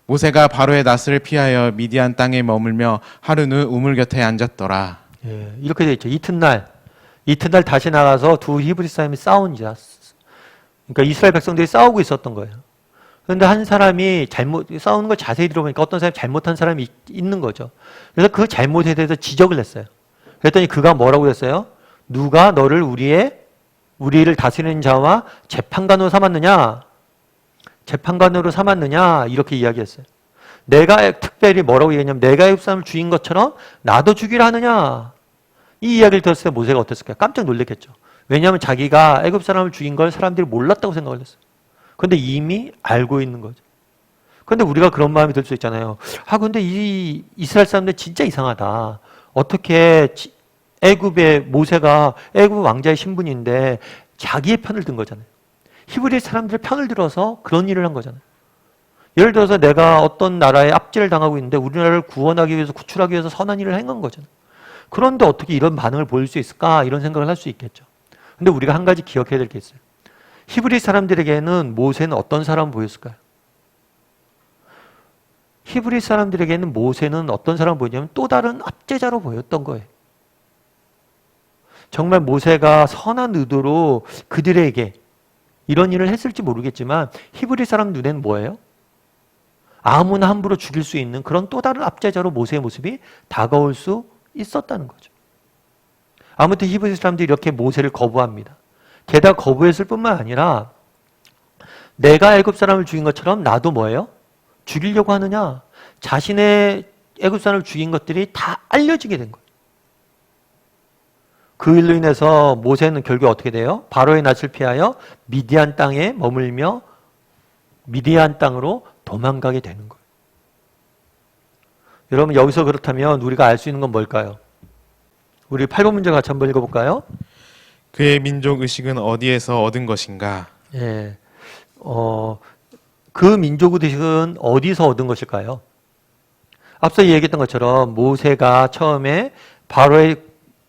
모세가 바로의 낯을 피하여 미디안 땅에 머물며 하루는 우물 곁에 앉았더라. 예, 이렇게 되어 있죠. 이튿날 다시 나가서 두 히브리 사람이 싸운지라. 그러니까 이스라엘 백성들이 싸우고 있었던 거예요. 그런데 한 사람이 싸우는 걸 자세히 들어보니까 어떤 사람이 잘못한 사람이 있는 거죠. 그래서 그 잘못에 대해서 지적을 했어요. 그랬더니 그가 뭐라고 했어요? 누가 너를 우리를 다스리는 자와 재판관으로 삼았느냐? 재판관으로 삼았느냐? 이렇게 이야기했어요. 내가 특별히 뭐라고 얘기했냐면 내가 애굽 사람을 죽인 것처럼 나도 죽이라 하느냐? 이 이야기를 들었을 때 모세가 어땠을까요? 깜짝 놀랐겠죠. 왜냐하면 자기가 애굽 사람을 죽인 걸 사람들이 몰랐다고 생각을 했어요. 그런데 이미 알고 있는 거죠. 그런데 우리가 그런 마음이 들 수 있잖아요. 근데 이 이스라엘 사람들 진짜 이상하다. 어떻게 애굽의 모세가 애굽 왕자의 신분인데 자기의 편을 든 거잖아요. 히브리 사람들의 편을 들어서 그런 일을 한 거잖아요. 예를 들어서 내가 어떤 나라에 압제를 당하고 있는데 우리나라를 구원하기 위해서 구출하기 위해서 선한 일을 행한 거잖아요. 그런데 어떻게 이런 반응을 보일 수 있을까? 이런 생각을 할 수 있겠죠. 근데 우리가 한 가지 기억해야 될 게 있어요. 히브리 사람들에게는 모세는 어떤 사람 보였을까요? 히브리 사람들에게는 모세는 어떤 사람 보였냐면 또 다른 압제자로 보였던 거예요. 정말 모세가 선한 의도로 그들에게 이런 일을 했을지 모르겠지만 히브리 사람 눈에는 뭐예요? 아무나 함부로 죽일 수 있는 그런 또 다른 압제자로 모세의 모습이 다가올 수 있었다는 거죠. 아무튼 히브리 사람들이 이렇게 모세를 거부합니다. 게다가 거부했을 뿐만 아니라 내가 애굽 사람을 죽인 것처럼 나도 뭐예요? 죽이려고 하느냐? 자신의 애굽 사람을 죽인 것들이 다 알려지게 된 거예요. 그 일로 인해서 모세는 결국 어떻게 돼요? 바로의 낯을 피하여 미디안 땅에 머물며 미디안 땅으로 도망가게 되는 거예요. 여러분 여기서 그렇다면 우리가 알 수 있는 건 뭘까요? 우리 8번 문제 같이 한번 읽어볼까요? 그의 민족 의식은 어디에서 얻은 것인가? 예, 그 민족 의식은 어디서 얻은 것일까요? 앞서 얘기했던 것처럼 모세가 처음에 바로의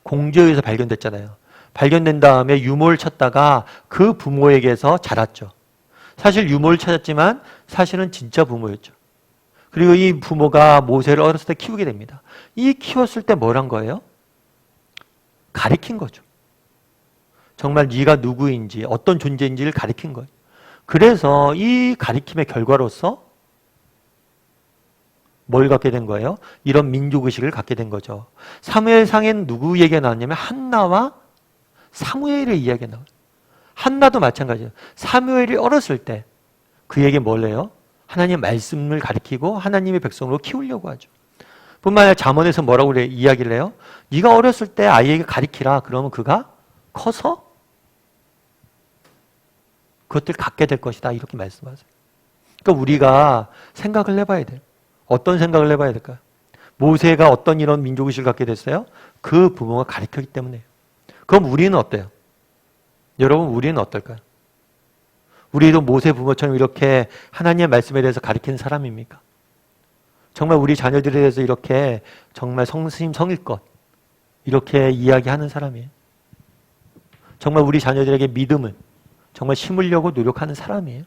공주에 의해서 발견됐잖아요. 발견된 다음에 유모를 찾다가 그 부모에게서 자랐죠. 사실 유모를 찾았지만 사실은 진짜 부모였죠. 그리고 이 부모가 모세를 어렸을 때 키우게 됩니다. 이 키웠을 때 뭘 한 거예요? 가리킨 거죠. 정말 네가 누구인지 어떤 존재인지를 가리킨 거예요. 그래서 이 가리킴의 결과로서 뭘 갖게 된 거예요? 이런 민족의식을 갖게 된 거죠. 사무엘상엔 누구 얘기가 나왔냐면 한나와 사무엘의 이야기가 나와요. 한나도 마찬가지예요. 사무엘이 어렸을 때 그에게 뭘 해요? 하나님의 말씀을 가리키고 하나님의 백성으로 키우려고 하죠. 뿐만 아니라 잠언에서 뭐라고 이야기를 해요? 네가 어렸을 때 아이에게 가리키라. 그러면 그가 커서 그것들 갖게 될 것이다. 이렇게 말씀하세요. 그러니까 우리가 생각을 해봐야 돼요. 어떤 생각을 해봐야 될까요? 모세가 어떤 이런 민족의식을 갖게 됐어요? 그 부모가 가르쳤기 때문에요. 그럼 우리는 어때요? 여러분, 우리는 어떨까요? 우리도 모세 부모처럼 이렇게 하나님의 말씀에 대해서 가르치는 사람입니까? 정말 우리 자녀들에 대해서 이렇게 정말 성심 성의껏 이렇게 이야기하는 사람이에요. 정말 우리 자녀들에게 믿음을 정말 심으려고 노력하는 사람이에요.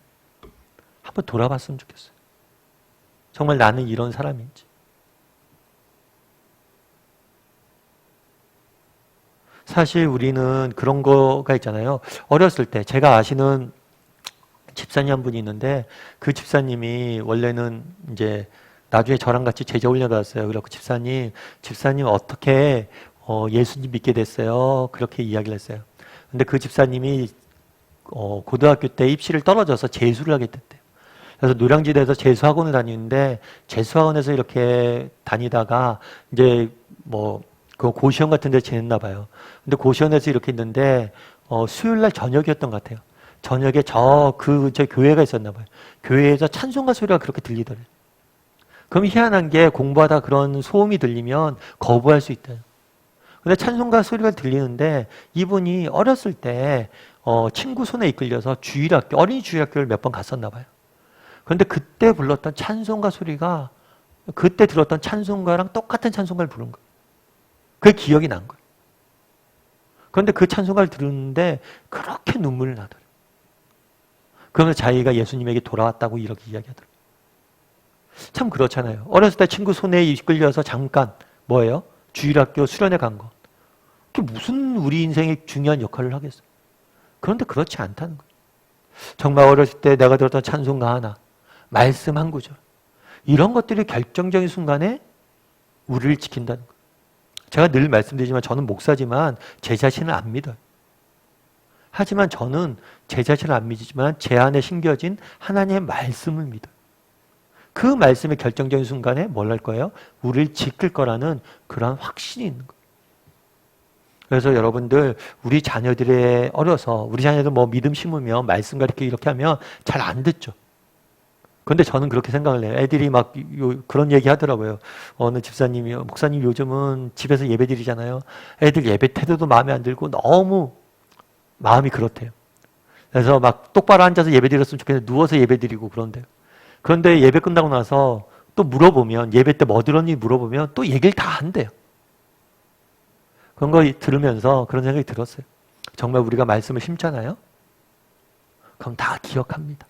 한번 돌아봤으면 좋겠어요. 정말 나는 이런 사람인지. 사실 우리는 그런 거가 있잖아요. 어렸을 때 제가 아시는 집사님 한 분이 있는데 그 집사님이 원래는 이제 나중에 저랑 같이 제자 훈련 받았어요. 그래서 집사님 어떻게 예수님 믿게 됐어요? 그렇게 이야기를 했어요. 근데 그 집사님이 고등학교 때 입시를 떨어져서 재수를 하게 됐대요. 그래서 노량진에서 재수학원을 다니는데 재수학원에서 이렇게 다니다가 이제 그 고시원 같은 데 지냈나 봐요. 근데 고시원에서 이렇게 있는데 수요일 날 저녁이었던 것 같아요. 저녁에 저 교회가 있었나 봐요. 교회에서 찬송가 소리가 그렇게 들리더래요. 그럼 희한한 게 공부하다 그런 소음이 들리면 거부할 수 있대요. 근데 찬송가 소리가 들리는데 이분이 어렸을 때 친구 손에 이끌려서 어린이 주일학교를 몇 번 갔었나 봐요. 그런데 그때 불렀던 찬송가 소리가 그때 들었던 찬송가랑 똑같은 찬송가를 부른 거예요. 그게 기억이 난 거예요. 그런데 그 찬송가를 들었는데 그렇게 눈물이 나더래요. 그러면서 자기가 예수님에게 돌아왔다고 이렇게 이야기하더라고요. 참 그렇잖아요. 어렸을 때 친구 손에 이끌려서 잠깐 주일학교 수련회 간 거. 그게 무슨 우리 인생에 중요한 역할을 하겠어요. 그런데 그렇지 않다는 거예요. 정말 어렸을 때 내가 들었던 찬송가 하나, 말씀 한 구절, 이런 것들이 결정적인 순간에 우리를 지킨다는 거예요. 제가 늘 말씀드리지만 저는 목사지만 제 자신을 안 믿어요. 하지만 저는 제 자신을 안 믿지만 제 안에 심겨진 하나님의 말씀을 믿어요. 그 말씀의 결정적인 순간에 뭘 할 거예요? 우리를 지킬 거라는 그러한 확신이 있는 거예요. 그래서 여러분들 우리 자녀들에 어려서 우리 자녀들 믿음 심으면 말씀 가르치기 이렇게 하면 잘 안 듣죠. 그런데 저는 그렇게 생각을 해요. 애들이 그런 얘기 하더라고요. 어느 집사님이 목사님 요즘은 집에서 예배 드리잖아요. 애들 예배 태도도 마음에 안 들고 너무 마음이 그렇대요. 그래서 똑바로 앉아서 예배 드렸으면 좋겠는데 누워서 예배 드리고 그런데요. 그런데 예배 끝나고 나서 또 물어보면 예배 때 뭐 들었니 물어보면 또 얘기를 다 한대요. 그런 거 들으면서 그런 생각이 들었어요. 정말 우리가 말씀을 심잖아요. 그럼 다 기억합니다.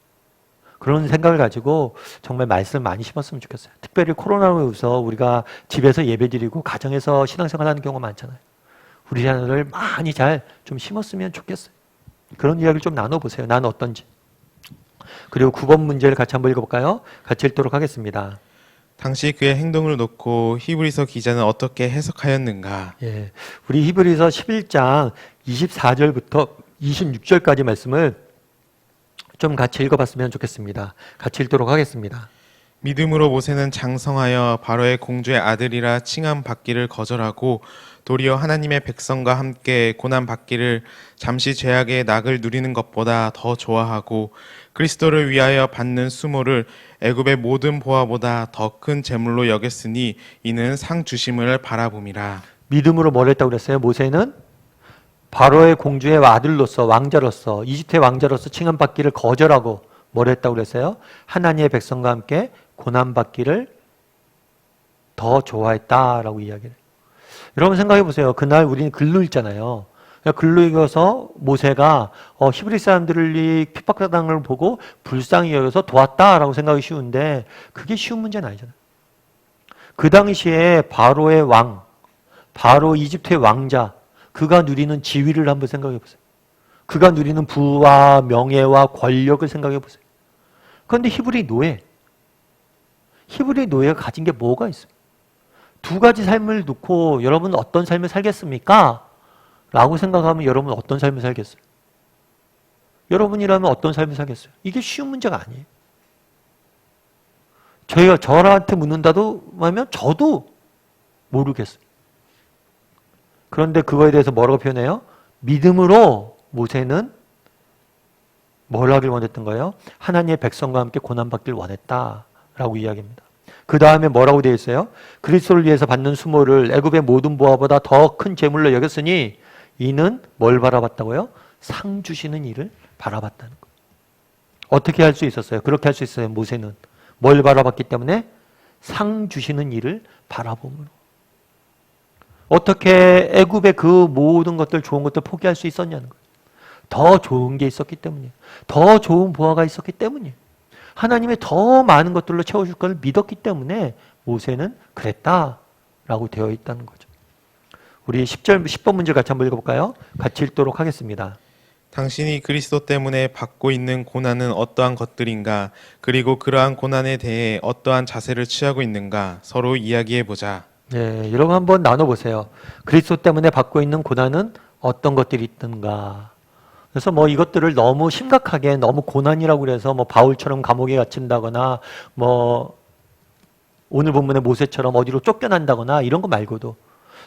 그런 생각을 가지고 정말 말씀을 많이 심었으면 좋겠어요. 특별히 코로나로 인해서 우리가 집에서 예배드리고 가정에서 신앙생활 하는 경우가 많잖아요. 우리 자녀를 많이 잘 좀 심었으면 좋겠어요. 그런 이야기를 좀 나눠보세요. 나는 어떤지. 그리고 9번 문제를 같이 한번 읽어볼까요? 같이 읽도록 하겠습니다. 당시 그의 행동을 놓고 히브리서 기자는 어떻게 해석하였는가? 예, 우리 히브리서 11장 24절부터 26절까지 말씀을 좀 같이 읽어봤으면 좋겠습니다. 같이 읽도록 하겠습니다. 믿음으로 모세는 장성하여 바로의 공주의 아들이라 칭함 받기를 거절하고 도리어 하나님의 백성과 함께 고난 받기를 잠시 죄악의 낙을 누리는 것보다 더 좋아하고 그리스도를 위하여 받는 수모를 애굽의 모든 보화보다 더 큰 재물로 여겼으니 이는 상 주심을 바라봄이라. 믿음으로 뭘 했다고 그랬어요? 모세는 바로의 공주의 아들로서 왕자로서 이집트의 왕자로서 칭함받기를 거절하고 뭘 했다고 그랬어요? 하나님의 백성과 함께 고난받기를 더 좋아했다라고 이야기를 해요. 여러분 생각해 보세요. 그날 우리는 글로 읽잖아요. 글로 읽어서 모세가 히브리 사람들이 핍박당하는 걸 보고 불쌍히 여겨서 도왔다라고 생각이 쉬운데 그게 쉬운 문제는 아니잖아요. 그 당시에 바로의 왕, 바로 이집트의 왕자, 그가 누리는 지위를 한번 생각해 보세요. 그가 누리는 부와 명예와 권력을 생각해 보세요. 그런데 히브리 노예가 가진 게 뭐가 있어요? 두 가지 삶을 놓고 여러분 어떤 삶을 살겠습니까? 라고 생각하면 여러분 어떤 삶을 살겠어요? 여러분이라면 어떤 삶을 살겠어요? 이게 쉬운 문제가 아니에요. 저한테 묻는다도 하면 저도 모르겠어요. 그런데 그거에 대해서 뭐라고 표현해요? 믿음으로 모세는 뭘 하길 원했던 거예요? 하나님의 백성과 함께 고난받길 원했다라고 이야기합니다. 그 다음에 뭐라고 되어 있어요? 그리스도를 위해서 받는 수모를 애굽의 모든 보화보다 더 큰 재물로 여겼으니 이는 뭘 바라봤다고요? 상 주시는 이를 바라봤다는 거예요. 어떻게 할 수 있었어요? 그렇게 할 수 있어요. 모세는 뭘 바라봤기 때문에 상 주시는 이를 바라봄으로. 어떻게 애굽의 그 모든 것들, 좋은 것들 포기할 수 있었냐는 거예요. 더 좋은 게 있었기 때문이에요. 더 좋은 보화가 있었기 때문이에요. 하나님의 더 많은 것들로 채워줄 걸 믿었기 때문에 모세는 그랬다라고 되어 있다는 거죠. 우리 10번 문제 같이 한번 읽어볼까요? 같이 읽도록 하겠습니다. 당신이 그리스도 때문에 받고 있는 고난은 어떠한 것들인가? 그리고 그러한 고난에 대해 어떠한 자세를 취하고 있는가? 서로 이야기해 보자. 네, 여러분 한번 나눠보세요. 그리스도 때문에 받고 있는 고난은 어떤 것들이 있던가? 그래서 뭐 이것들을 너무 심각하게 너무 고난이라고 그래서 뭐 바울처럼 감옥에 갇힌다거나 뭐 오늘 본문의 모세처럼 어디로 쫓겨난다거나 이런 거 말고도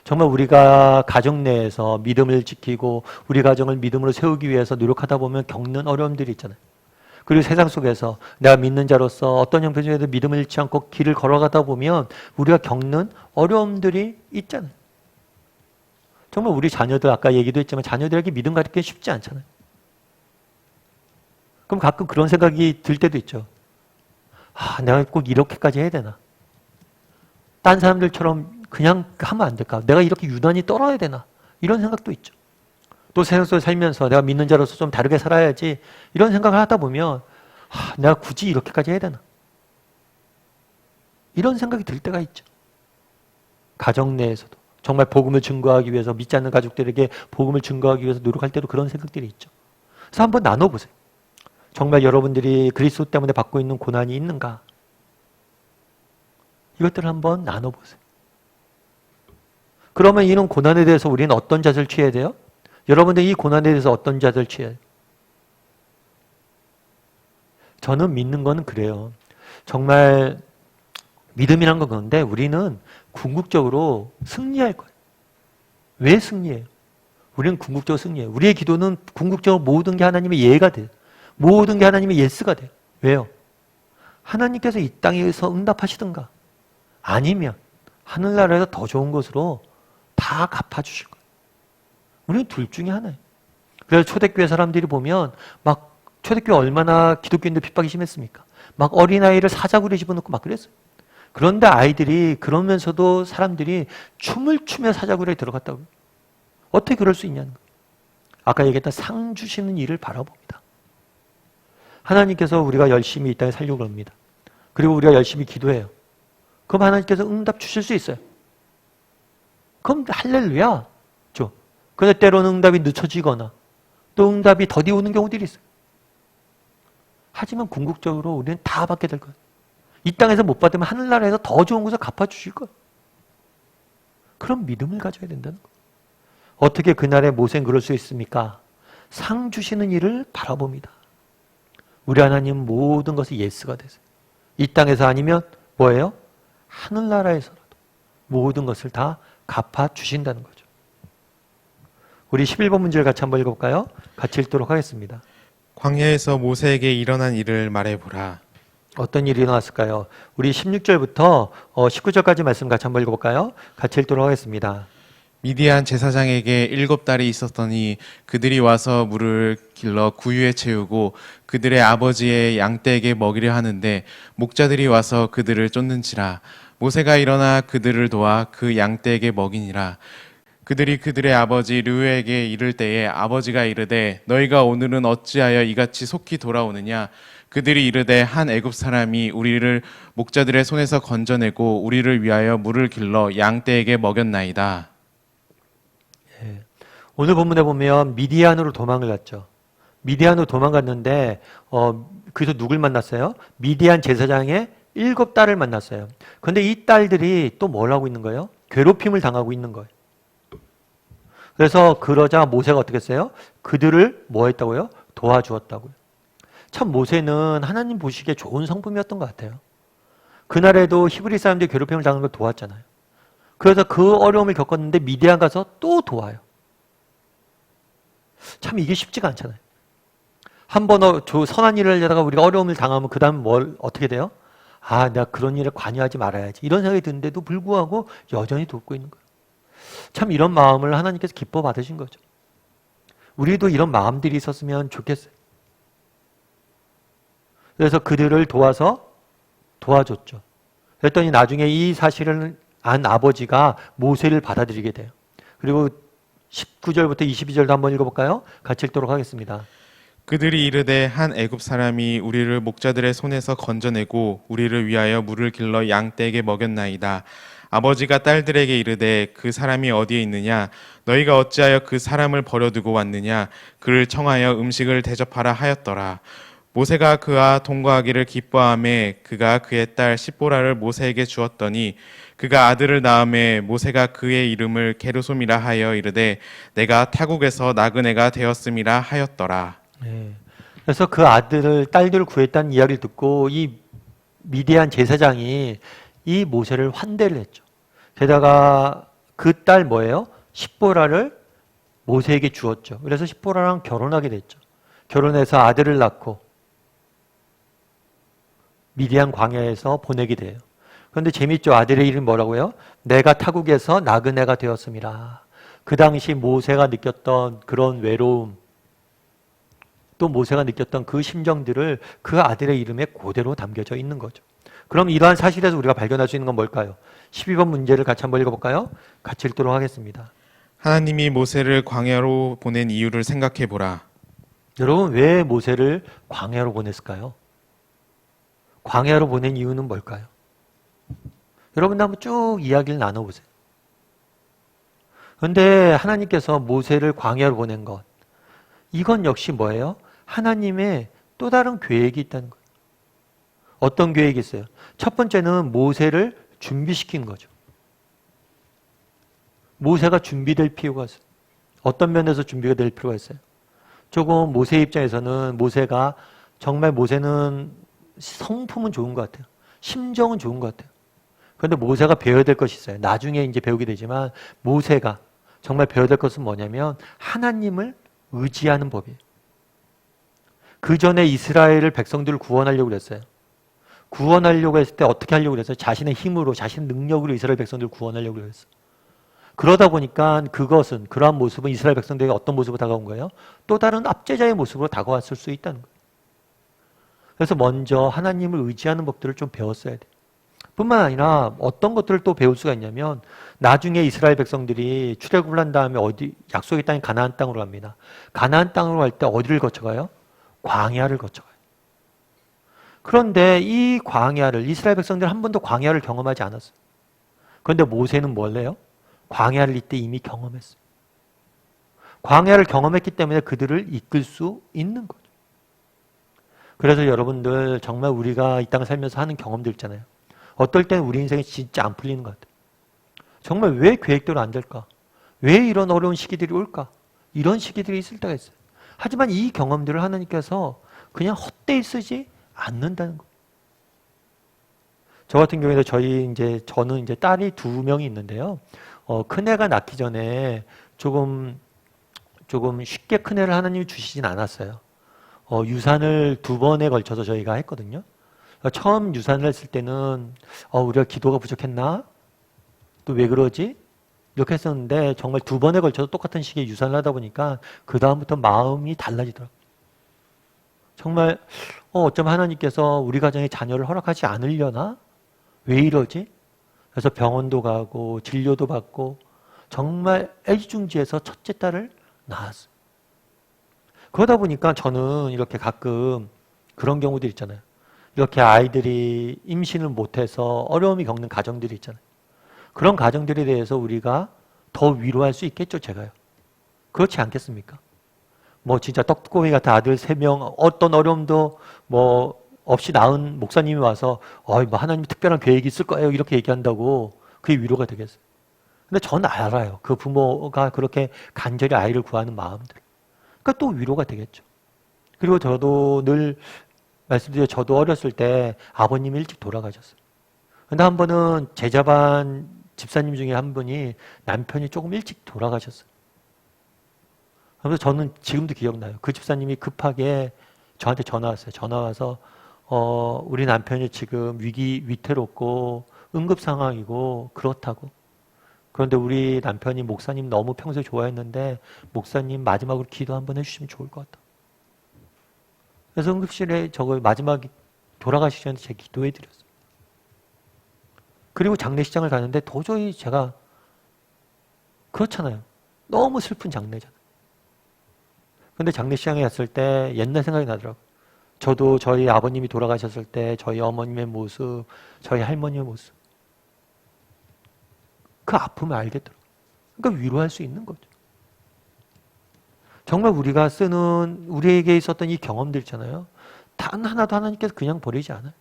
정말 우리가 가정 내에서 믿음을 지키고 우리 가정을 믿음으로 세우기 위해서 노력하다 보면 겪는 어려움들이 있잖아요. 그리고 세상 속에서 내가 믿는 자로서 어떤 형편에도 믿음을 잃지 않고 길을 걸어가다 보면 우리가 겪는 어려움들이 있잖아요. 정말 우리 자녀들 아까 얘기도 했지만 자녀들에게 믿음 가르치기 쉽지 않잖아요. 그럼 가끔 그런 생각이 들 때도 있죠. 아, 내가 꼭 이렇게까지 해야 되나? 딴 사람들처럼 그냥 하면 안 될까? 내가 이렇게 유난히 떨어야 되나? 이런 생각도 있죠. 또 세상 속에 살면서 내가 믿는 자로서 좀 다르게 살아야지 이런 생각을 하다 보면 아, 내가 굳이 이렇게까지 해야 되나? 이런 생각이 들 때가 있죠. 가정 내에서도 정말 복음을 증거하기 위해서 믿지 않는 가족들에게 복음을 증거하기 위해서 노력할 때도 그런 생각들이 있죠. 그래서 한번 나눠보세요. 정말 여러분들이 그리스도 때문에 받고 있는 고난이 있는가? 이것들을 한번 나눠보세요. 그러면 이런 고난에 대해서 우리는 어떤 자세를 취해야 돼요? 여러분들 이 고난에 대해서 어떤 자세를 취해야 돼요? 저는 믿는 거는 그래요. 정말 믿음이란 건 그런데 우리는 궁극적으로 승리할 거예요. 왜 승리해요? 우리는 궁극적으로 승리해요. 우리의 기도는 궁극적으로 모든 게 하나님의 예가 돼요. 모든 게 하나님의 예스가 돼요. 왜요? 하나님께서 이 땅에서 응답하시든가 아니면 하늘나라에서 더 좋은 것으로 다 갚아주실 거예요. 우리는 둘 중에 하나예요. 그래서 초대교회 사람들이 보면 막 초대교회 얼마나 기독교인들 핍박이 심했습니까? 막 어린아이를 사자굴에 집어넣고 막 그랬어요. 그런데 아이들이 그러면서도 사람들이 춤을 추며 사자굴에 들어갔다고요. 어떻게 그럴 수 있냐는 거예요. 아까 얘기했던 상 주시는 일을 바라봅니다. 하나님께서 우리가 열심히 이 땅에 살려고 합니다. 그리고 우리가 열심히 기도해요. 그럼 하나님께서 응답 주실 수 있어요. 그럼 할렐루야. 죠. 그런데 때로는 응답이 늦춰지거나 또 응답이 더디 오는 경우들이 있어요. 하지만 궁극적으로 우리는 다 받게 될 거예요. 이 땅에서 못 받으면 하늘나라에서 더 좋은 것을 갚아주실 거예요. 그런 믿음을 가져야 된다는 거예요. 어떻게 그날의 모세는 그럴 수 있습니까? 상 주시는 일을 바라봅니다. 우리 하나님 모든 것이 예스가 되세요. 이 땅에서 아니면 뭐예요? 하늘나라에서라도 모든 것을 다 갚아주신다는 거죠. 우리 11번 문제를 같이 한번 읽어볼까요? 같이 읽도록 하겠습니다. 광야에서 모세에게 일어난 일을 말해보라. 어떤 일이 일어났을까요? 우리 16절부터 19절까지 말씀 같이 한번 읽어볼까요? 같이 읽도록 하겠습니다. 미디안 제사장에게 7달이 있었더니 그들이 와서 물을 길러 구유에 채우고 그들의 아버지의 양떼에게 먹이려 하는데 목자들이 와서 그들을 쫓는지라. 모세가 일어나 그들을 도와 그 양떼에게 먹이니라. 그들이 그들의 아버지 르우에게 이를 때에 아버지가 이르되 너희가 오늘은 어찌하여 이같이 속히 돌아오느냐. 그들이 이르되 한 애굽 사람이 우리를 목자들의 손에서 건져내고 우리를 위하여 물을 길러 양떼에게 먹였나이다. 오늘 본문에 보면 미디안으로 도망을 갔죠. 미디안으로 도망갔는데 그래서 누굴 만났어요? 미디안 제사장의 7딸을 만났어요. 그런데 이 딸들이 또 뭘 하고 있는 거예요? 괴롭힘을 당하고 있는 거예요. 그래서 그러자 모세가 어떻게 했어요? 그들을 뭐 했다고요? 도와주었다고요. 참 모세는 하나님 보시기에 좋은 성품이었던 것 같아요. 그날에도 히브리 사람들이 괴롭힘을 당하는 걸 도왔잖아요. 그래서 그 어려움을 겪었는데 미디안 가서 또 도와요. 참 이게 쉽지가 않잖아요. 한번 선한 일을 하다가 우리가 어려움을 당하면 그 다음 어떻게 돼요? 아, 내가 그런 일에 관여하지 말아야지. 이런 생각이 드는데도 불구하고 여전히 돕고 있는 거예요. 참 이런 마음을 하나님께서 기뻐 받으신 거죠. 우리도 이런 마음들이 있었으면 좋겠어요. 그래서 그들을 도와줬죠. 그랬더니 나중에 이 사실을 안 아버지가 모세를 받아들이게 돼요. 그리고 19절부터 22절도 한번 읽어볼까요? 같이 읽도록 하겠습니다. 그들이 이르되 한 애굽 사람이 우리를 목자들의 손에서 건져내고 우리를 위하여 물을 길러 양떼에게 먹였나이다. 아버지가 딸들에게 이르되 그 사람이 어디에 있느냐? 너희가 어찌하여 그 사람을 버려두고 왔느냐? 그를 청하여 음식을 대접하라 하였더라. 모세가 그와 동거하기를 기뻐하매 그가 그의 딸 십보라를 모세에게 주었더니 그가 아들을 낳음에 모세가 그의 이름을 게르솜이라 하여 이르되 내가 타국에서 나그네가 되었음이라 하였더라. 네. 그래서 그 딸들을 구했다는 이야기를 듣고 이 미디안 제사장이 이 모세를 환대를 했죠. 게다가 그 딸 뭐예요? 십보라를 모세에게 주었죠. 그래서 십보라랑 결혼하게 됐죠. 결혼해서 아들을 낳고 미디안 광야에서 보내게 돼요. 그런데 재밌죠. 아들의 이름이 뭐라고요? 내가 타국에서 나그네가 되었음이라. 그 당시 모세가 느꼈던 그런 외로움, 또 모세가 느꼈던 그 심정들을 그 아들의 이름에 그대로 담겨져 있는 거죠. 그럼 이러한 사실에서 우리가 발견할 수 있는 건 뭘까요? 12번 문제를 같이 한번 읽어볼까요? 같이 읽도록 하겠습니다. 하나님이 모세를 광야로 보낸 이유를 생각해 보라. 여러분, 왜 모세를 광야로 보냈을까요? 광야로 보낸 이유는 뭘까요? 여러분 한번 쭉 이야기를 나눠보세요. 그런데 하나님께서 모세를 광야로 보낸 것, 이건 역시 뭐예요? 하나님의 또 다른 계획이 있다는 거예요. 어떤 계획이 있어요? 첫 번째는 모세를 준비시킨 거죠. 모세가 준비될 필요가 있어요. 어떤 면에서 준비가 될 필요가 있어요? 조금 모세 입장에서는 정말 모세는 성품은 좋은 것 같아요. 심정은 좋은 것 같아요. 그런데 모세가 배워야 될 것이 있어요. 나중에 이제 배우게 되지만 모세가 정말 배워야 될 것은 뭐냐면 하나님을 의지하는 법이에요. 그 전에 이스라엘을 백성들을 구원하려고 그랬어요. 구원하려고 했을 때 어떻게 하려고 그랬어요? 자신의 힘으로, 자신의 능력으로 이스라엘 백성들을 구원하려고 그랬어요. 그러다 보니까 그러한 모습은 이스라엘 백성들에게 어떤 모습으로 다가온 거예요? 또 다른 압제자의 모습으로 다가왔을 수 있다는 거예요. 그래서 먼저 하나님을 의지하는 법들을 좀 배웠어야 돼요. 뿐만 아니라 어떤 것들을 또 배울 수가 있냐면 나중에 이스라엘 백성들이 출애굽을 한 다음에 약속의 땅인 가나안 땅으로 갑니다. 가나안 땅으로 갈 때 어디를 거쳐가요? 광야를 거쳐가요. 그런데 이 광야를 이스라엘 백성들은 한 번도 광야를 경험하지 않았어요. 그런데 모세는 뭘 해요? 광야를 이때 이미 경험했어요. 광야를 경험했기 때문에 그들을 이끌 수 있는 거죠. 그래서 여러분들 정말 우리가 이 땅을 살면서 하는 경험들 있잖아요. 어떨 때는 우리 인생이 진짜 안 풀리는 것 같아요. 정말 왜 계획대로 안 될까? 왜 이런 어려운 시기들이 올까? 이런 시기들이 있을 때가 있어요. 하지만 이 경험들을 하나님께서 그냥 헛되이 쓰지 않는다는 거예요. 저 같은 경우에도 저는 이제 딸이 2명이 있는데요. 큰애가 낳기 전에 조금 쉽게 큰애를 하나님이 주시진 않았어요. 유산을 2번에 걸쳐서 저희가 했거든요. 처음 유산을 했을 때는 우리가 기도가 부족했나? 또 왜 그러지? 이렇게 했었는데 정말 2번에 걸쳐서 똑같은 시기에 유산을 하다 보니까 그 다음부터 마음이 달라지더라고요. 정말 어쩌면 하나님께서 우리 가정에 자녀를 허락하지 않으려나? 왜 이러지? 그래서 병원도 가고 진료도 받고 정말 애지중지해서 첫째 딸을 낳았어요. 그러다 보니까 저는 이렇게 가끔 그런 경우들 있잖아요. 이렇게 아이들이 임신을 못해서 어려움이 겪는 가정들이 있잖아요. 그런 가정들에 대해서 우리가 더 위로할 수 있겠죠, 제가요. 그렇지 않겠습니까? 진짜 떡꼬미 같은 아들 3명, 어떤 어려움도 없이 낳은 목사님이 와서, 하나님이 특별한 계획이 있을 거예요. 이렇게 얘기한다고 그게 위로가 되겠어요. 근데 저는 알아요. 그 부모가 그렇게 간절히 아이를 구하는 마음들. 그러니까 또 위로가 되겠죠. 그리고 저도 늘 말씀드려 저도 어렸을 때 아버님이 일찍 돌아가셨어요. 근데 한 번은 제자반 집사님 중에 한 분이 남편이 조금 일찍 돌아가셨어요. 그래서 저는 지금도 기억나요. 그 집사님이 급하게 저한테 전화 왔어요. 전화 와서 우리 남편이 지금 위태롭고 응급 상황이고 그렇다고. 그런데 우리 남편이 목사님 너무 평소에 좋아했는데 목사님 마지막으로 기도 한번 해주시면 좋을 것 같다. 그래서 응급실에 저거 마지막 돌아가시기 전에 제가 기도해 드렸어요. 그리고 장례식장을 가는데 도저히 제가 그렇잖아요. 너무 슬픈 장례잖아요. 근데 장례식장에 갔을 때 옛날 생각이 나더라고요. 저도 저희 아버님이 돌아가셨을 때 저희 어머님의 모습, 저희 할머니의 모습. 그 아픔을 알겠더라고요. 그러니까 위로할 수 있는 거죠. 정말 우리가 쓰는, 우리에게 있었던 이 경험들 있잖아요. 단 하나도 하나님께서 그냥 버리지 않아요.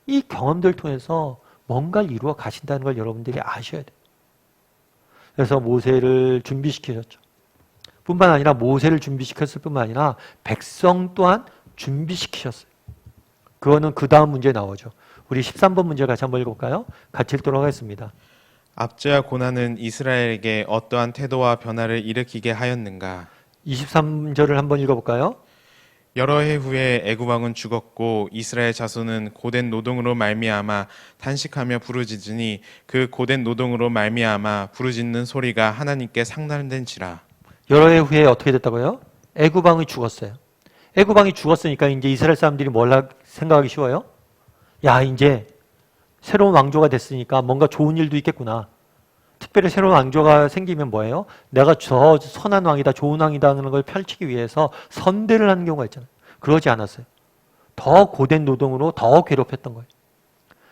이 경험들 통해서 뭔가를 이루어 가신다는 걸 여러분들이 아셔야 돼요. 그래서 모세를 준비시키셨죠. 뿐만 아니라 모세를 준비시켰을 뿐만 아니라 백성 또한 준비시키셨어요. 그거는 그 다음 문제에 나오죠. 우리 13번 문제를 같이 한번 읽어볼까요? 같이 읽도록 하겠습니다. 압제와 고난은 이스라엘에게 어떠한 태도와 변화를 일으키게 하였는가? 23절을 한번 읽어볼까요? 여러 해 후에 애굽 왕은 죽었고 이스라엘 자손은 고된 노동으로 말미암아 탄식하며 부르짖으니 그 고된 노동으로 말미암아 부르짖는 소리가 하나님께 상달된지라. 여러 해 후에 어떻게 됐다고요? 애굽 왕이 죽었어요. 애굽 왕이 죽었으니까 이제 이스라엘 사람들이 뭘 생각하기 쉬워요? 야, 이제 새로운 왕조가 됐으니까 뭔가 좋은 일도 있겠구나. 특별히 새로운 왕조가 생기면 뭐예요? 내가 저 선한 왕이다, 좋은 왕이다 하는 걸 펼치기 위해서 선대를 하는 경우가 있잖아요. 그러지 않았어요. 더 고된 노동으로 더 괴롭혔던 거예요.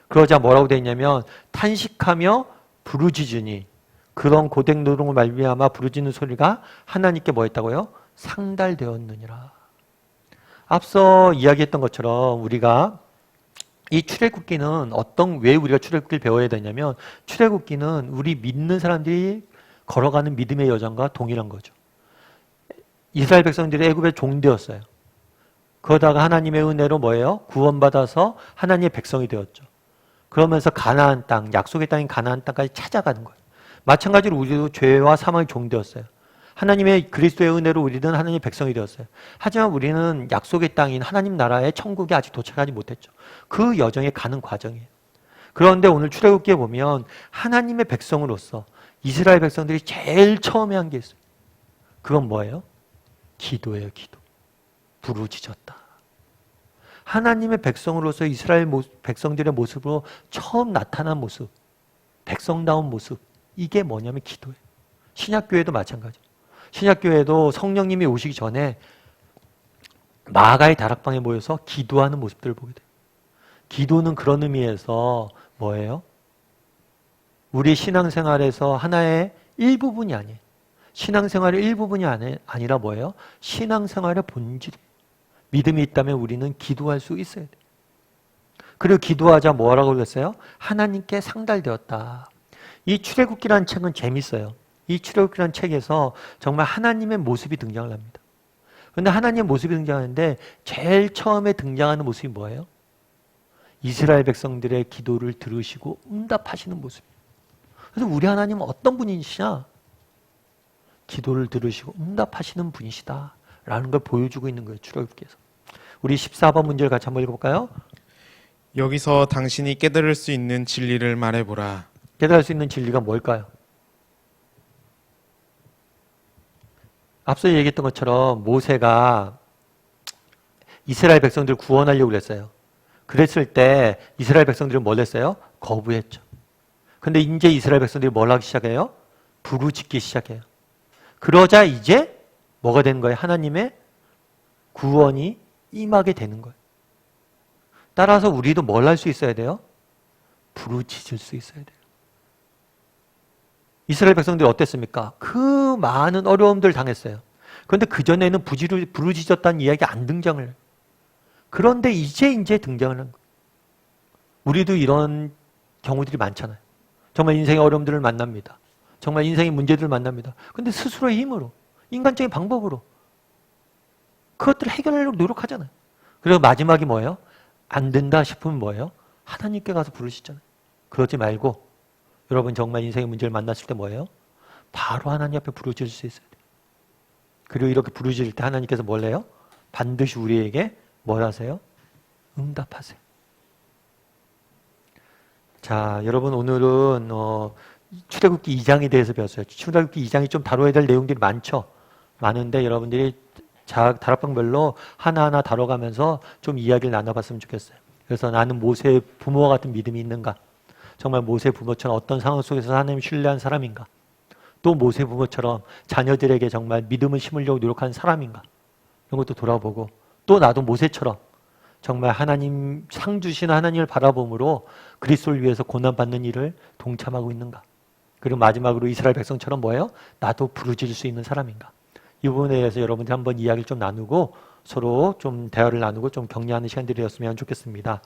그러자 뭐라고 돼 있냐면 탄식하며 부르짖으니, 그런 고된 노동을 말미암아 부르짖는 소리가 하나님께 뭐 했다고요? 상달되었느니라. 앞서 이야기했던 것처럼 우리가 이 출애굽기는 왜 우리가 출애굽기를 배워야 되냐면 출애굽기는 우리 믿는 사람들이 걸어가는 믿음의 여정과 동일한 거죠. 이스라엘 백성들이 애굽의 종되었어요. 그러다가 하나님의 은혜로 뭐예요? 구원받아서 하나님의 백성이 되었죠. 그러면서 가나안 땅, 약속의 땅인 가나안 땅까지 찾아가는 거예요. 마찬가지로 우리도 죄와 사망의 종되었어요. 하나님의 그리스도의 은혜로 우리는 하나님의 백성이 되었어요. 하지만 우리는 약속의 땅인 하나님 나라의 천국에 아직 도착하지 못했죠. 그 여정에 가는 과정이에요. 그런데 오늘 출애굽기에 보면 하나님의 백성으로서 이스라엘 백성들이 제일 처음에 한 게 있어요. 그건 뭐예요? 기도예요, 기도. 부르짖었다. 하나님의 백성으로서 이스라엘 백성들의 모습으로 처음 나타난 모습, 백성다운 모습, 이게 뭐냐면 기도예요. 신약교회도 마찬가지예요. 신약교회도 성령님이 오시기 전에 마가의 다락방에 모여서 기도하는 모습들을 보게 돼요. 기도는 그런 의미에서 뭐예요? 우리 신앙생활에서 하나의 일부분이 아니에요. 신앙생활의 일부분이 아니라 뭐예요? 신앙생활의 본질이에요. 믿음이 있다면 우리는 기도할 수 있어야 돼요. 그리고 기도하자 뭐라고 그랬어요? 하나님께 상달되었다. 이 출애굽기라는 책은 재밌어요. 이 출애굽기라는 책에서 정말 하나님의 모습이 등장을 합니다. 그런데 하나님의 모습이 등장하는데 제일 처음에 등장하는 모습이 뭐예요? 이스라엘 백성들의 기도를 들으시고 응답하시는 모습이에요. 그래서 우리 하나님은 어떤 분이시냐? 기도를 들으시고 응답하시는 분이시다 라는 걸 보여주고 있는 거예요. 출애굽기에서. 우리 14번 문제를 같이 한번 읽어볼까요? 여기서 당신이 깨달을 수 있는 진리를 말해보라. 깨달을 수 있는 진리가 뭘까요? 앞서 얘기했던 것처럼 모세가 이스라엘 백성들을 구원하려고 그랬어요. 그랬을 때 이스라엘 백성들은 뭘 했어요? 거부했죠. 근데 이제 이스라엘 백성들이 뭘 하기 시작해요? 부르짖기 시작해요. 그러자 이제 뭐가 되는 거예요? 하나님의 구원이 임하게 되는 거예요. 따라서 우리도 뭘 할 수 있어야 돼요? 부르짖을 수 있어야 돼요. 이스라엘 백성들이 어땠습니까? 그 많은 어려움들 당했어요. 그런데 그전에는 부르짖었다는 이야기 안 등장을 해요. 그런데 이제 등장을 한 거예요. 우리도 이런 경우들이 많잖아요. 정말 인생의 어려움들을 만납니다. 정말 인생의 문제들을 만납니다. 그런데 스스로의 힘으로, 인간적인 방법으로 그것들을 해결하려고 노력하잖아요. 그리고 마지막이 뭐예요? 안 된다 싶으면 뭐예요? 하나님께 가서 부르시잖아요. 그러지 말고 여러분 정말 인생의 문제를 만났을 때 뭐예요? 바로 하나님 앞에 부르짖을 수 있어야 돼요. 그리고 이렇게 부르짖을 때 하나님께서 뭘 해요? 반드시 우리에게 뭘 하세요? 응답하세요. 자, 여러분 오늘은 출애굽기 2장에 대해서 배웠어요. 출애굽기 2장이 좀 다뤄야 될 내용들이 많은데 여러분들이 다락방별로 하나하나 다뤄가면서 좀 이야기를 나눠봤으면 좋겠어요. 그래서 나는 모세의 부모와 같은 믿음이 있는가? 정말 모세 부모처럼 어떤 상황 속에서 하나님을 신뢰한 사람인가? 또 모세 부모처럼 자녀들에게 정말 믿음을 심으려고 노력하는 사람인가? 이런 것도 돌아보고 또 나도 모세처럼 정말 하나님 상 주신 하나님을 바라봄으로 그리스도를 위해서 고난받는 일을 동참하고 있는가? 그리고 마지막으로 이스라엘 백성처럼 뭐예요? 나도 부르짖을 수 있는 사람인가? 이 부분에 대해서 여러분들이 한번 이야기를 좀 나누고 서로 좀 대화를 나누고 좀 격려하는 시간들이었으면 좋겠습니다.